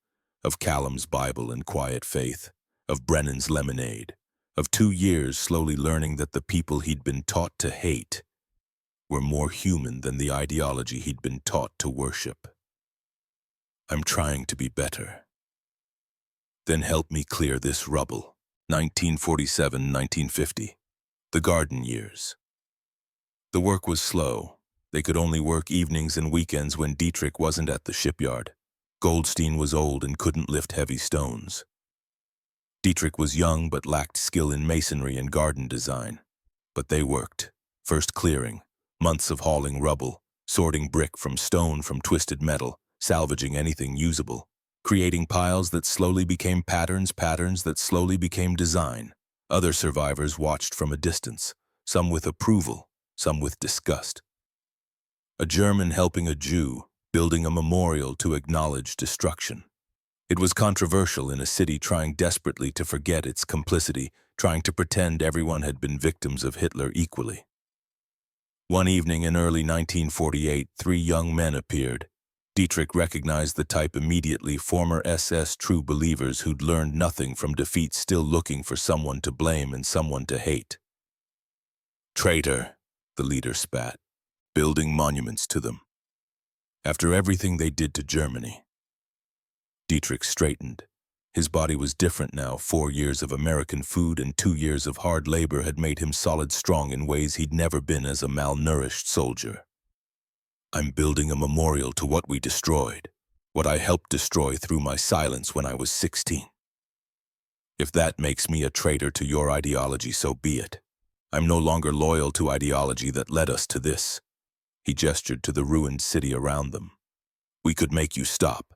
of Callum's Bible and quiet faith, of Brennan's lemonade, of 2 years slowly learning that the people he'd been taught to hate were more human than the ideology he'd been taught to worship. "I'm trying to be better." "Then help me clear this rubble." 1947-1950. The garden years. The work was slow. They could only work evenings and weekends when Dietrich wasn't at the shipyard. Goldstein was old and couldn't lift heavy stones. Dietrich was young but lacked skill in masonry and garden design. But they worked. First clearing, months of hauling rubble, sorting brick from stone from twisted metal, salvaging anything usable. creating piles that slowly became patterns, patterns that slowly became design. Other survivors watched from a distance, some with approval, some with disgust. A German helping a Jew, building a memorial to acknowledge destruction. It was controversial in a city trying desperately to forget its complicity, trying to pretend everyone had been victims of Hitler equally. One evening in early 1948, three young men appeared. Dietrich recognized the type immediately, former SS true believers who'd learned nothing from defeat, still looking for someone to blame and someone to hate. "Traitor," the leader spat, building monuments to them. After everything they did to Germany. Dietrich straightened. His body was different now. 4 years of American food and 2 years of hard labor had made him solid strong in ways he'd never been as a malnourished soldier. "I'm building a memorial to what we destroyed, what I helped destroy through my silence when I was 16. If that makes me a traitor to your ideology, so be it. I'm no longer loyal to ideology that led us to this." He gestured to the ruined city around them. "We could make you stop.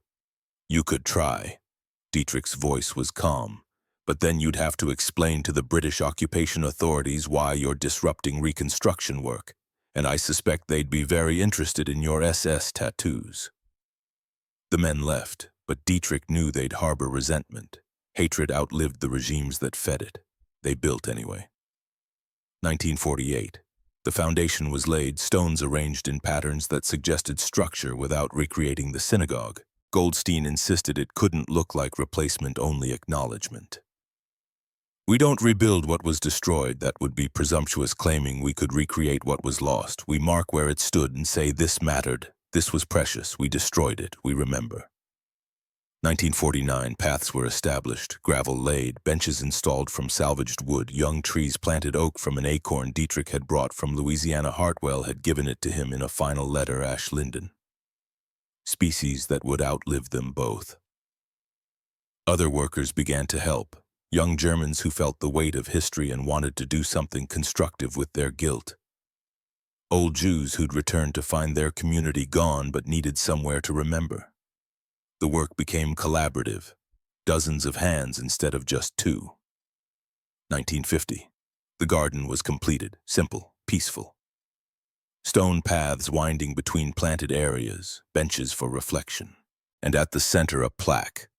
You could try." Dietrich's voice was calm. "But then you'd have to explain to the British occupation authorities why you're disrupting reconstruction work, and I suspect they'd be very interested in your SS tattoos." The men left, but Dietrich knew they'd harbor resentment. Hatred outlived the regimes that fed it. They built anyway. 1948. The foundation was laid, stones arranged in patterns that suggested structure without recreating the synagogue. Goldstein insisted it couldn't look like replacement, only acknowledgement. "We don't rebuild what was destroyed. That would be presumptuous, claiming we could recreate what was lost. We mark where it stood and say this mattered, this was precious, we destroyed it, we remember." 1949, paths were established, gravel laid, benches installed from salvaged wood, young trees planted, oak from an acorn Dietrich had brought from Louisiana. Hartwell had given it to him in a final letter, ash linden. Species that would outlive them both. Other workers began to help, young Germans who felt the weight of history and wanted to do something constructive with their guilt. Old Jews who'd returned to find their community gone but needed somewhere to remember. The work became collaborative, dozens of hands instead of just 2. 1950. The garden was completed, simple, peaceful. Stone paths winding between planted areas, benches for reflection, and at the center a plaque.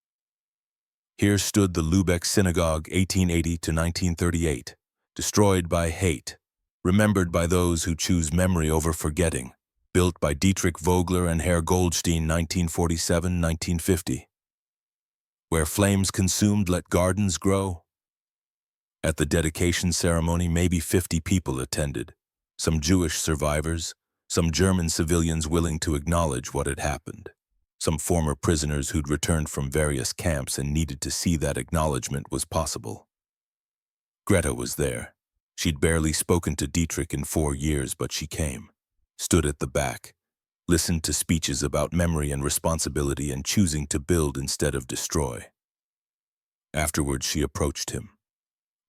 Here stood the Lübeck Synagogue, 1880 to 1938, destroyed by hate, remembered by those who choose memory over forgetting, built by Dietrich Vogler and Herr Goldstein, 1947-1950. Where flames consumed, let gardens grow. At the dedication ceremony, maybe 50 people attended. Some Jewish survivors, some German civilians willing to acknowledge what had happened, some former prisoners who'd returned from various camps and needed to see that acknowledgement was possible. Greta was there. She'd barely spoken to Dietrich in 4 years, but she came, stood at the back, listened to speeches about memory and responsibility and choosing to build instead of destroy. Afterwards, she approached him.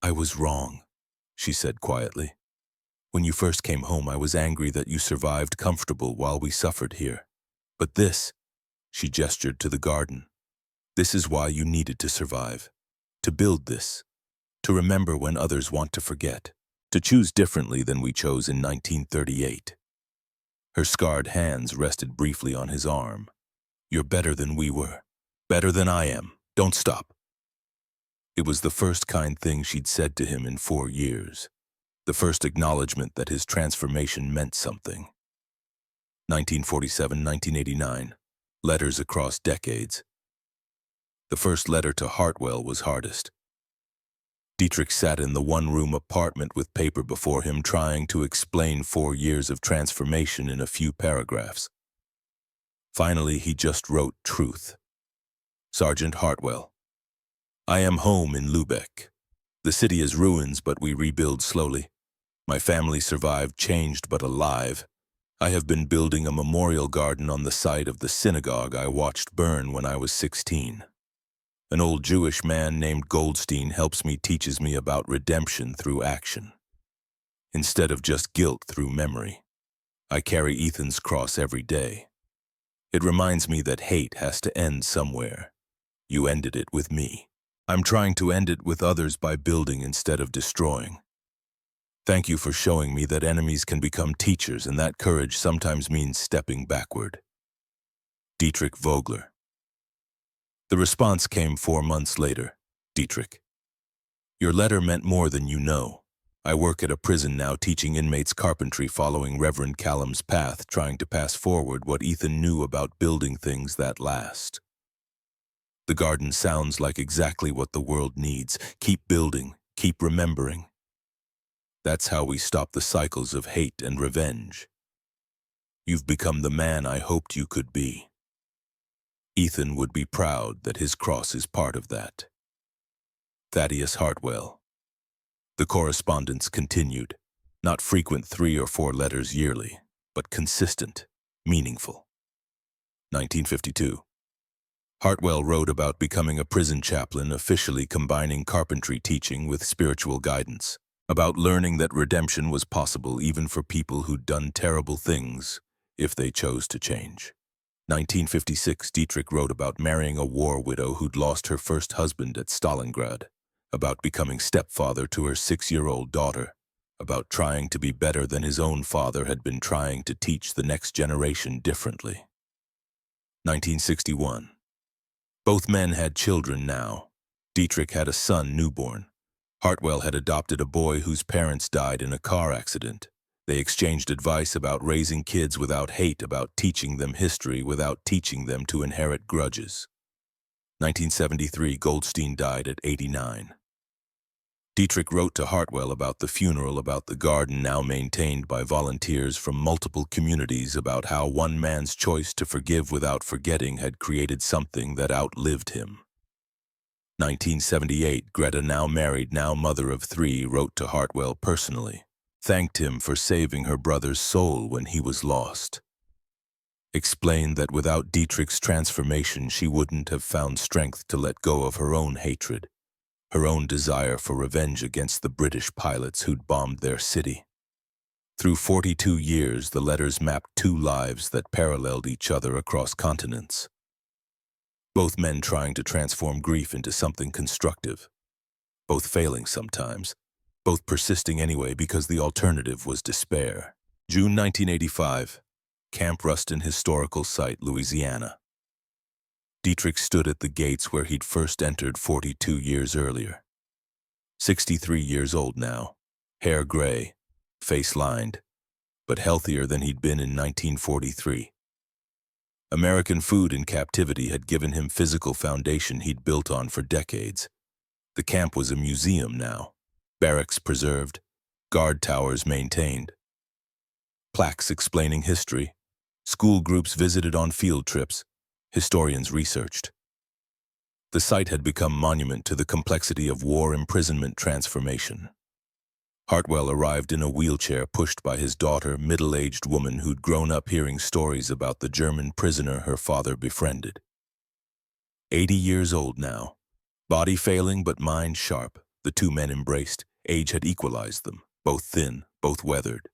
"I was wrong," she said quietly. "When you first came home, I was angry that you survived comfortable while we suffered here. But this," she gestured to the garden, "this is why you needed to survive. To build this. To remember when others want to forget. To choose differently than we chose in 1938. Her scarred hands rested briefly on his arm. "You're better than we were. Better than I am. Don't stop." It was the first kind thing she'd said to him in 4 years. The first acknowledgement that his transformation meant something. 1947-1989. Letters across decades. The first letter to Hartwell was hardest. Dietrich sat in the one-room apartment with paper before him, trying to explain 4 years of transformation in a few paragraphs. Finally, he just wrote truth. "Sergeant Hartwell, I am home in Lübeck. The city is ruins, but we rebuild slowly. My family survived, changed but alive. I have been building a memorial garden on the site of the synagogue I watched burn when I was 16. An old Jewish man named Goldstein helps me, teaches me about redemption through action, instead of just guilt through memory. I carry Ethan's cross every day. It reminds me that hate has to end somewhere, You ended it with me. I'm trying to end it with others by building instead of destroying. Thank you for showing me that enemies can become teachers and that courage sometimes means stepping backward. Dietrich Vogler. The response came 4 months later. Dietrich. Your letter meant more than you know. I work at a prison now teaching inmates carpentry following Reverend Callum's path, trying to pass forward what Ethan knew about building things that last. The garden sounds like exactly what the world needs. Keep building, keep remembering. That's how we stop the cycles of hate and revenge. You've become the man I hoped you could be. Ethan would be proud that his cross is part of that. Thaddeus Hartwell. The correspondence continued, not frequent 3 or 4 letters yearly, but consistent, meaningful. 1952. Hartwell wrote about becoming a prison chaplain, officially combining carpentry teaching with spiritual guidance, about learning that redemption was possible even for people who'd done terrible things, if they chose to change. 1956, Dietrich wrote about marrying a war widow who'd lost her first husband at Stalingrad, about becoming stepfather to her 6-year-old daughter, about trying to be better than his own father had been trying to teach the next generation differently. 1961. Both men had children now. Dietrich had a son newborn. Hartwell had adopted a boy whose parents died in a car accident. They exchanged advice about raising kids without hate, about teaching them history without teaching them to inherit grudges. 1973, Goldstein died at 89. Dietrich wrote to Hartwell about the funeral, about the garden now maintained by volunteers from multiple communities, about how one man's choice to forgive without forgetting had created something that outlived him. 1978, Greta, now married, now mother of 3, wrote to Hartwell personally, thanked him for saving her brother's soul when he was lost. Explained that without Dietrich's transformation she wouldn't have found strength to let go of her own hatred, her own desire for revenge against the British pilots who'd bombed their city. Through 42 years, the letters mapped 2 lives that paralleled each other across continents. Both men trying to transform grief into something constructive. Both failing sometimes. Both persisting anyway because the alternative was despair. June 1985. Camp Ruston Historical Site, Louisiana. Dietrich stood at the gates where he'd first entered 42 years earlier. 63 years old now, hair gray, face lined, but healthier than he'd been in 1943. American food in captivity had given him physical foundation he'd built on for decades. The camp was a museum now, barracks preserved, guard towers maintained, plaques explaining history, school groups visited on field trips, historians researched. The site had become monument to the complexity of war imprisonment transformation. Hartwell arrived in a wheelchair pushed by his daughter, middle-aged woman who'd grown up hearing stories about the German prisoner her father befriended. 80 years old now, body failing but mind sharp, the 2 men embraced. Age had equalized them, both thin, both weathered,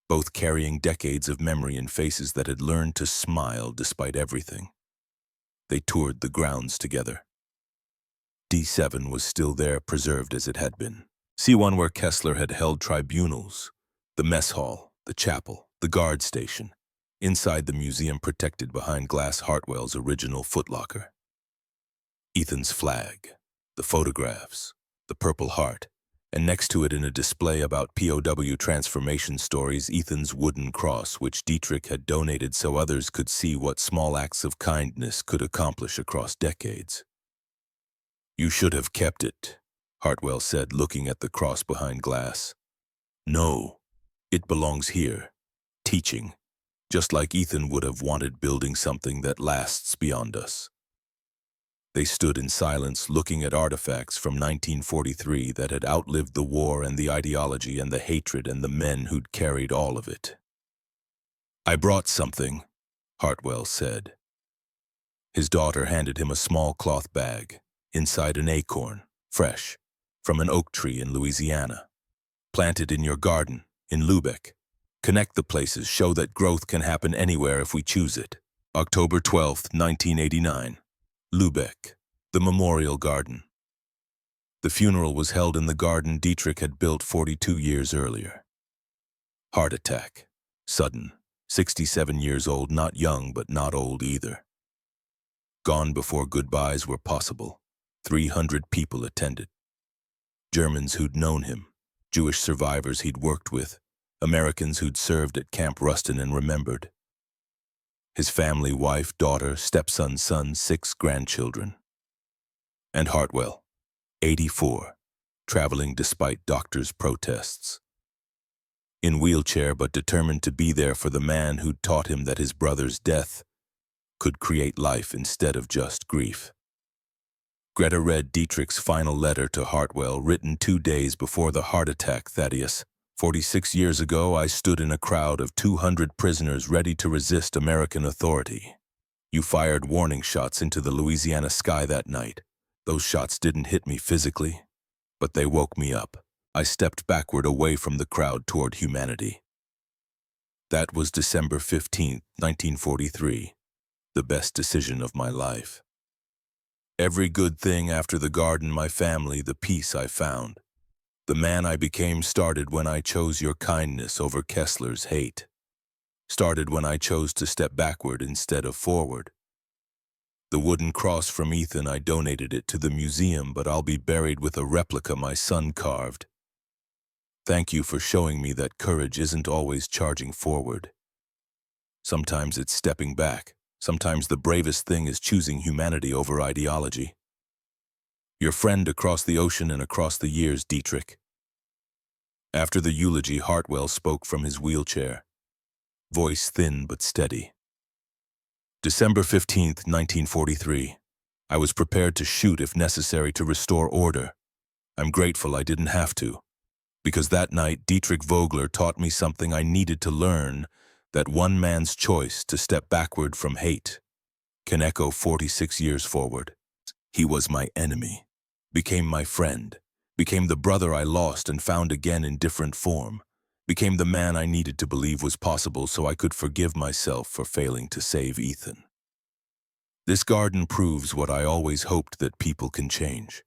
both carrying decades of memory and faces that had learned to smile despite everything. They toured the grounds together. D7 was still there, preserved as it had been. C1 where Kessler had held tribunals, the mess hall, the chapel, the guard station, inside the museum protected behind glass, Hartwell's original footlocker. Ethan's flag, the photographs, the Purple Heart, and next to it in a display about POW transformation stories, Ethan's wooden cross, which Dietrich had donated so others could see what small acts of kindness could accomplish across decades. You should have kept it, Hartwell said, looking at the cross behind glass. No, it belongs here, teaching, just like Ethan would have wanted, building something that lasts beyond us. They stood in silence, looking at artifacts from 1943 that had outlived the war and the ideology and the hatred and the men who'd carried all of it. I brought something, Hartwell said. His daughter handed him a small cloth bag, inside an acorn, fresh, from an oak tree in Louisiana. Planted in your garden, in Lubeck. Connect the places, show that growth can happen anywhere if we choose it. October 12, 1989. Lübeck, the Memorial Garden. The funeral was held in the garden Dietrich had built 42 years earlier. Heart attack. Sudden. 67 years old, not young but not old either. Gone before goodbyes were possible. 300 people attended. Germans who'd known him, Jewish survivors he'd worked with, Americans who'd served at Camp Rustin and remembered. His family, wife, daughter, stepson, son, 6 grandchildren. And Hartwell, 84, traveling despite doctors' protests. In wheelchair but determined to be there for the man who'd taught him that his brother's death could create life instead of just grief. Greta read Dietrich's final letter to Hartwell, written 2 days before the heart attack. Thaddeus, 46 years ago, I stood in a crowd of 200 prisoners ready to resist American authority. You fired warning shots into the Louisiana sky that night. Those shots didn't hit me physically, but they woke me up. I stepped backward away from the crowd toward humanity. That was December 15, 1943, the best decision of my life. Every good thing after the garden, my family, the peace I found. The man I became started when I chose your kindness over Kessler's hate. Started when I chose to step backward instead of forward. The wooden cross from Ethan, I donated it to the museum, but I'll be buried with a replica my son carved. Thank you for showing me that courage isn't always charging forward. Sometimes it's stepping back. Sometimes the bravest thing is choosing humanity over ideology. Your friend across the ocean and across the years, Dietrich. After the eulogy, Hartwell spoke from his wheelchair, voice thin but steady. December 15, 1943. I was prepared to shoot if necessary to restore order. I'm grateful I didn't have to, because that night Dietrich Vogler taught me something I needed to learn, that one man's choice to step backward from hate can echo 46 years forward. He was my enemy, became my friend, became the brother I lost and found again in different form, became the man I needed to believe was possible so I could forgive myself for failing to save Ethan. This garden proves what I always hoped, that people can change,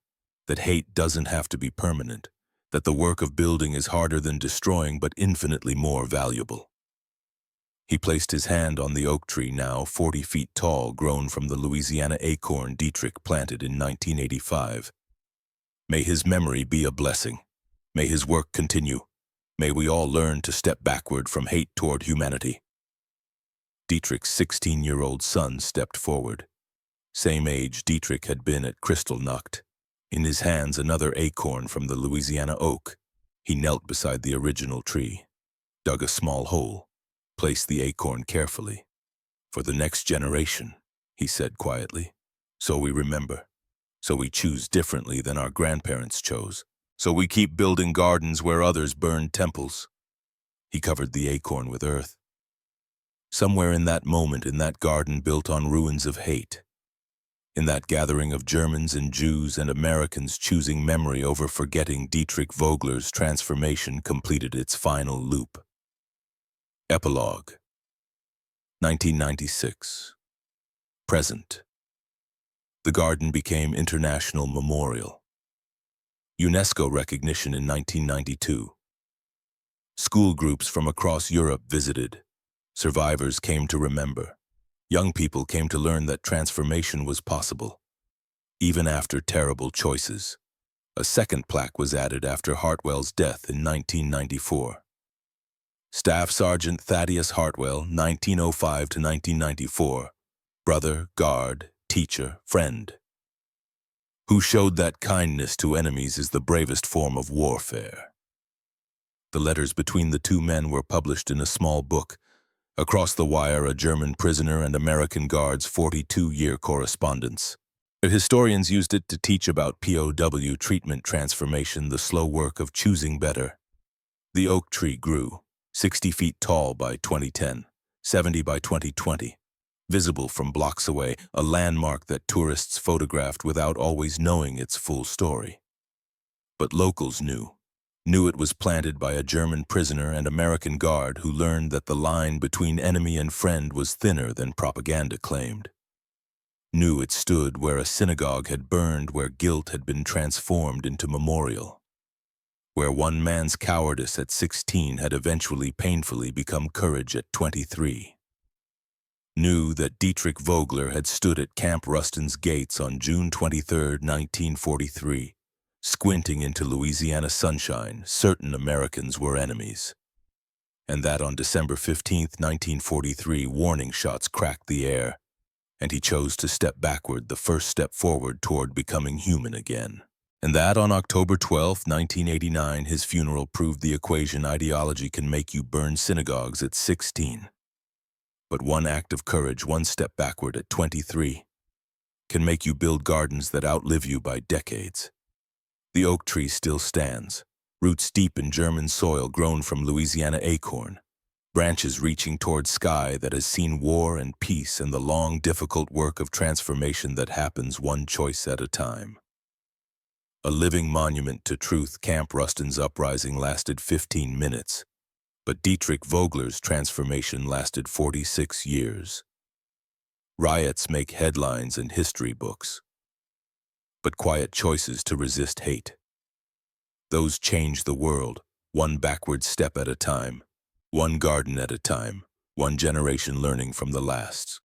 that hate doesn't have to be permanent, that the work of building is harder than destroying but infinitely more valuable. He placed his hand on the oak tree, now 40 feet tall, grown from the Louisiana acorn Dietrich planted in 1985. May his memory be a blessing. May his work continue. May we all learn to step backward from hate toward humanity. Dietrich's 16-year-old son stepped forward. Same age Dietrich had been at Kristallnacht. In his hands another acorn from the Louisiana oak. He knelt beside the original tree, dug a small hole, placed the acorn carefully. For the next generation, he said quietly. So we remember. So we choose differently than our grandparents chose. So we keep building gardens where others burned temples. He covered the acorn with earth. Somewhere in that moment, in that garden built on ruins of hate, in that gathering of Germans and Jews and Americans choosing memory over forgetting, Dietrich Vogler's transformation completed its final loop. Epilogue. 1996. Present. The garden became international memorial. UNESCO recognition in 1992. School groups from across Europe visited. Survivors came to remember. Young people came to learn that transformation was possible, even after terrible choices. A second plaque was added after Hartwell's death in 1994. Staff Sergeant Thaddeus Hartwell, 1905 to 1994, brother, guard, teacher, friend, who showed that kindness to enemies is the bravest form of warfare. The letters between the two men were published in a small book. Across the wire, a German prisoner and American guard's 42-year correspondence. The historians used it to teach about POW treatment, transformation, the slow work of choosing better. The oak tree grew, 60 feet tall by 2010, 70 by 2020. Visible from blocks away, a landmark that tourists photographed without always knowing its full story. But locals knew it was planted by a German prisoner and American guard who learned that the line between enemy and friend was thinner than propaganda claimed. Knew it stood where a synagogue had burned, where guilt had been transformed into memorial, where one man's cowardice at 16 had eventually painfully become courage at 23. Knew that Dietrich Vogler had stood at Camp Ruston's gates on June 23, 1943, squinting into Louisiana sunshine, certain Americans were enemies. And that on December 15, 1943, warning shots cracked the air, and he chose to step backward, the first step forward toward becoming human again. And that on October 12, 1989, his funeral proved the equation: ideology can make you burn synagogues at 16. But one act of courage, one step backward at 23, can make you build gardens that outlive you by decades. The oak tree still stands, roots deep in German soil grown from Louisiana acorn, branches reaching toward sky that has seen war and peace and the long, difficult work of transformation that happens one choice at a time. A living monument to truth, Camp Ruston's uprising lasted 15 minutes, but Dietrich Vogler's transformation lasted 46 years. Riots make headlines and history books, but quiet choices to resist hate, those change the world, one backward step at a time, one garden at a time, one generation learning from the last.